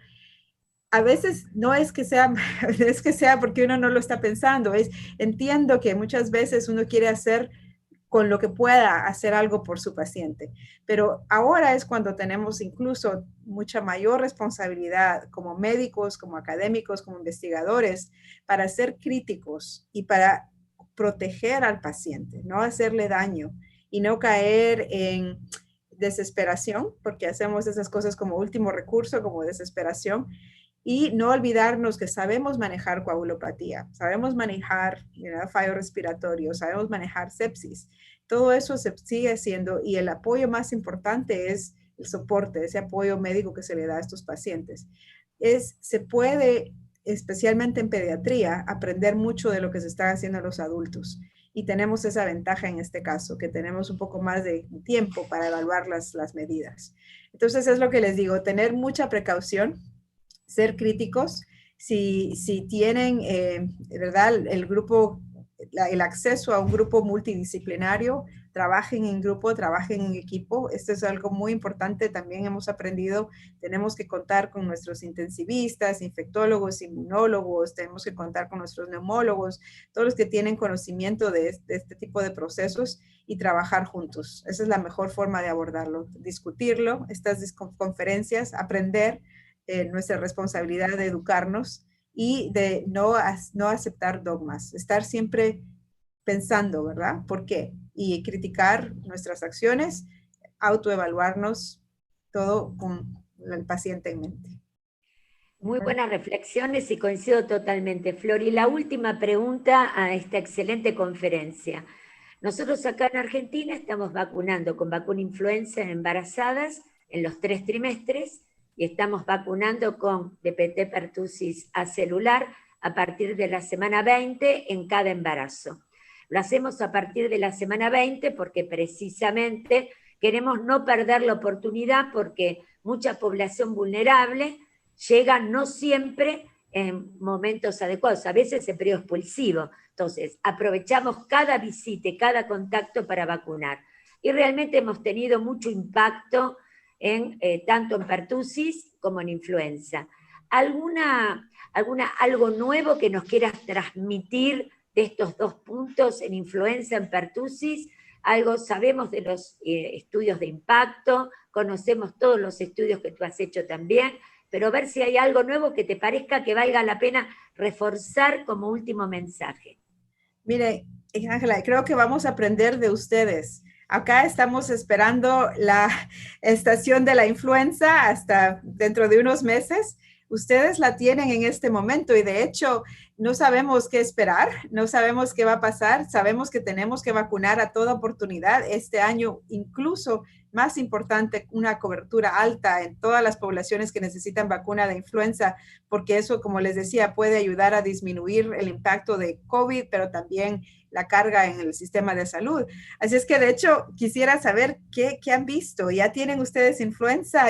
A veces no es que sea, es que sea porque uno no lo está pensando, entiendo que muchas veces uno quiere hacer con lo que pueda hacer algo por su paciente. Pero ahora es cuando tenemos incluso mucha mayor responsabilidad como médicos, como académicos, como investigadores, para ser críticos y para proteger al paciente, no hacerle daño y no caer en desesperación, porque hacemos esas cosas como último recurso, como desesperación, y no olvidarnos que sabemos manejar coagulopatía, sabemos manejar fallo respiratorio, sabemos manejar sepsis. Todo eso se sigue haciendo y el apoyo más importante es el soporte, ese apoyo médico que se le da a estos pacientes. Se puede, especialmente en pediatría, aprender mucho de lo que se está haciendo en los adultos. Y tenemos esa ventaja en este caso, que tenemos un poco más de tiempo para evaluar las medidas. Entonces es lo que les digo, tener mucha precaución, ser críticos, si tienen, ¿verdad? El acceso a un grupo multidisciplinario, trabajen en grupo, trabajen en equipo. Esto es algo muy importante, también hemos aprendido, tenemos que contar con nuestros intensivistas, infectólogos, inmunólogos, tenemos que contar con nuestros neumólogos, todos los que tienen conocimiento de este tipo de procesos y trabajar juntos. Esa es la mejor forma de abordarlo, discutirlo, estas conferencias, aprender, nuestra responsabilidad de educarnos y de no aceptar dogmas, estar siempre pensando, ¿verdad? ¿Por qué? Y criticar nuestras acciones, autoevaluarnos, todo con el paciente en mente. Muy buenas reflexiones y coincido totalmente, Flor. Y la última pregunta a esta excelente conferencia. Nosotros acá en Argentina estamos vacunando con vacuna influenza en embarazadas en los 3 trimestres y estamos vacunando con DPT pertussis acelular a partir de la semana 20 en cada embarazo. Lo hacemos a partir de la semana 20 porque precisamente queremos no perder la oportunidad porque mucha población vulnerable llega no siempre en momentos adecuados, a veces en periodo expulsivo. Entonces, aprovechamos cada visita, cada contacto para vacunar. Y realmente hemos tenido mucho impacto tanto en pertussis como en influenza. ¿Algo nuevo que nos quieras transmitir de estos 2 puntos en influenza, en pertussis? Algo sabemos de los estudios de impacto, conocemos todos los estudios que tú has hecho también, pero ver si hay algo nuevo que te parezca que valga la pena reforzar como último mensaje. Mire, Ángela, creo que vamos a aprender de ustedes. Acá estamos esperando la estación de la influenza hasta dentro de unos meses. Ustedes la tienen en este momento y de hecho no sabemos qué esperar, no sabemos qué va a pasar, sabemos que tenemos que vacunar a toda oportunidad este año, incluso más importante, una cobertura alta en todas las poblaciones que necesitan vacuna de influenza, porque eso, como les decía, puede ayudar a disminuir el impacto de COVID, pero también la carga en el sistema de salud. Así es que, de hecho, quisiera saber qué han visto. ¿Ya tienen ustedes influenza?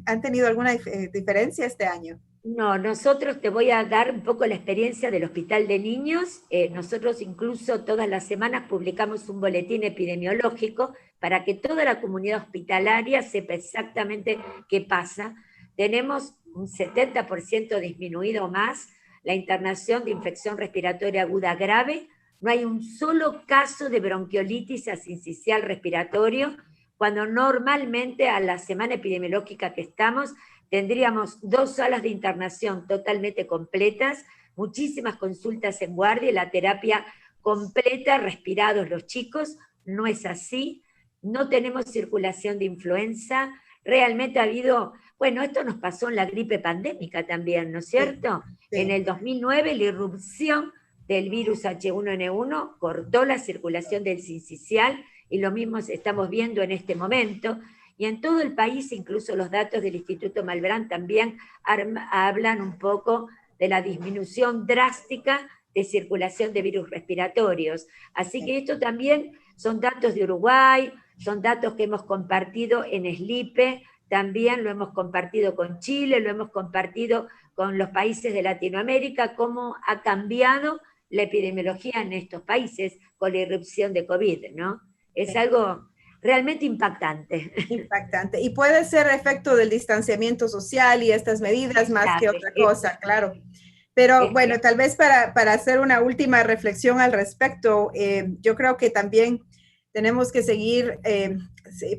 ¿Han tenido alguna diferencia este año? No, nosotros te voy a dar un poco la experiencia del Hospital de Niños. Nosotros incluso todas las semanas publicamos un boletín epidemiológico para que toda la comunidad hospitalaria sepa exactamente qué pasa. tenemos un 70% disminuido más la internación de infección respiratoria aguda grave. No hay un solo caso de bronquiolitis asincicial respiratorio, cuando normalmente a la semana epidemiológica que estamos tendríamos 2 salas de internación totalmente completas, muchísimas consultas en guardia y la terapia completa, respirados los chicos. No es así, no tenemos circulación de influenza. Realmente ha habido, bueno, esto nos pasó en la gripe pandémica también, ¿no es cierto? Sí. En el 2009 la irrupción del virus H1N1 cortó la circulación del sincicial y lo mismo estamos viendo en este momento. Y en todo el país, incluso los datos del Instituto Malbrán también hablan un poco de la disminución drástica de circulación de virus respiratorios. Así que esto también son datos de Uruguay, son datos que hemos compartido en SLIPE, también lo hemos compartido con Chile, lo hemos compartido con los países de Latinoamérica, cómo ha cambiado la epidemiología en estos países con la irrupción de COVID, ¿no? Es algo realmente impactante. Impactante. Y puede ser efecto del distanciamiento social y estas medidas más que otra cosa, claro. Pero bueno, tal vez para hacer una última reflexión al respecto, yo creo que también tenemos que seguir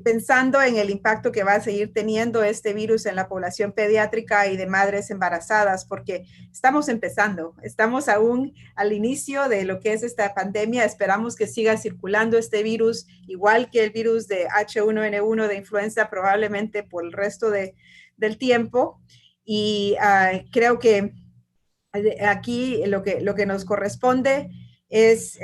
pensando en el impacto que va a seguir teniendo este virus en la población pediátrica y de madres embarazadas, porque estamos empezando, estamos aún al inicio de lo que es esta pandemia. Esperamos que siga circulando este virus, igual que el virus de H1N1 de influenza, probablemente por el resto del tiempo. Y creo que aquí lo que nos corresponde es,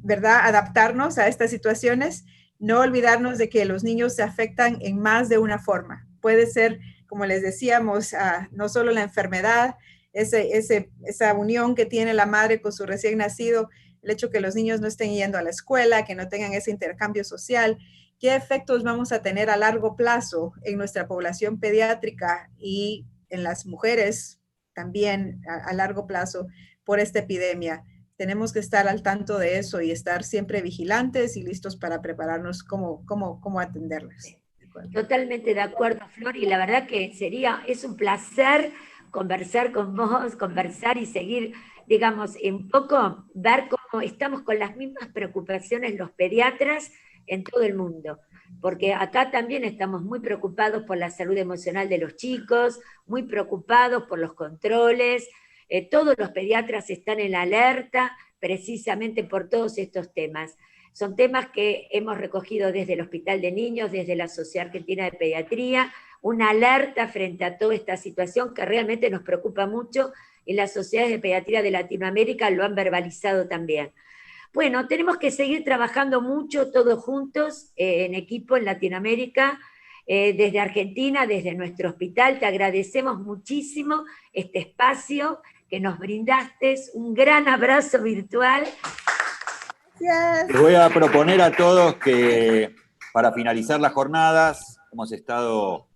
¿verdad?, adaptarnos a estas situaciones, no olvidarnos de que los niños se afectan en más de una forma. Puede ser, como les decíamos, no solo la enfermedad, esa unión que tiene la madre con su recién nacido, el hecho que los niños no estén yendo a la escuela, que no tengan ese intercambio social. ¿Qué efectos vamos a tener a largo plazo en nuestra población pediátrica y en las mujeres también a largo plazo por esta epidemia? Tenemos que estar al tanto de eso y estar siempre vigilantes y listos para prepararnos cómo atenderlas. Totalmente de acuerdo, Flor, y la verdad que es un placer conversar con vos, conversar y seguir, digamos, un poco ver cómo estamos con las mismas preocupaciones los pediatras en todo el mundo, porque acá también estamos muy preocupados por la salud emocional de los chicos, muy preocupados por los controles. Todos los pediatras están en alerta precisamente por todos estos temas. Son temas que hemos recogido desde el Hospital de Niños, desde la Sociedad Argentina de Pediatría, una alerta frente a toda esta situación que realmente nos preocupa mucho, y las sociedades de pediatría de Latinoamérica lo han verbalizado también. Bueno, tenemos que seguir trabajando mucho todos juntos, en equipo en Latinoamérica, desde Argentina, desde nuestro hospital. Te agradecemos muchísimo este espacio que nos brindaste, un gran abrazo virtual. Gracias. Les voy a proponer a todos que para finalizar las jornadas, hemos estado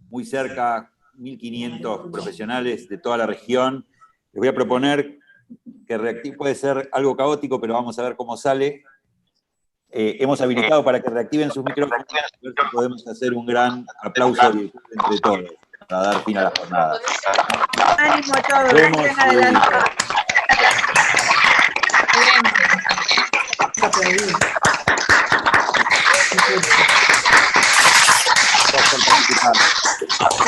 muy cerca, 1.500 profesionales de toda la región. Les voy a proponer que puede ser algo caótico, pero vamos a ver cómo sale. Hemos habilitado para que reactiven sus micrófonos, a ver si podemos hacer un gran aplauso entre todos para dar fin a la jornada. Ánimo a todos, sigan adelante. Gracias por participar.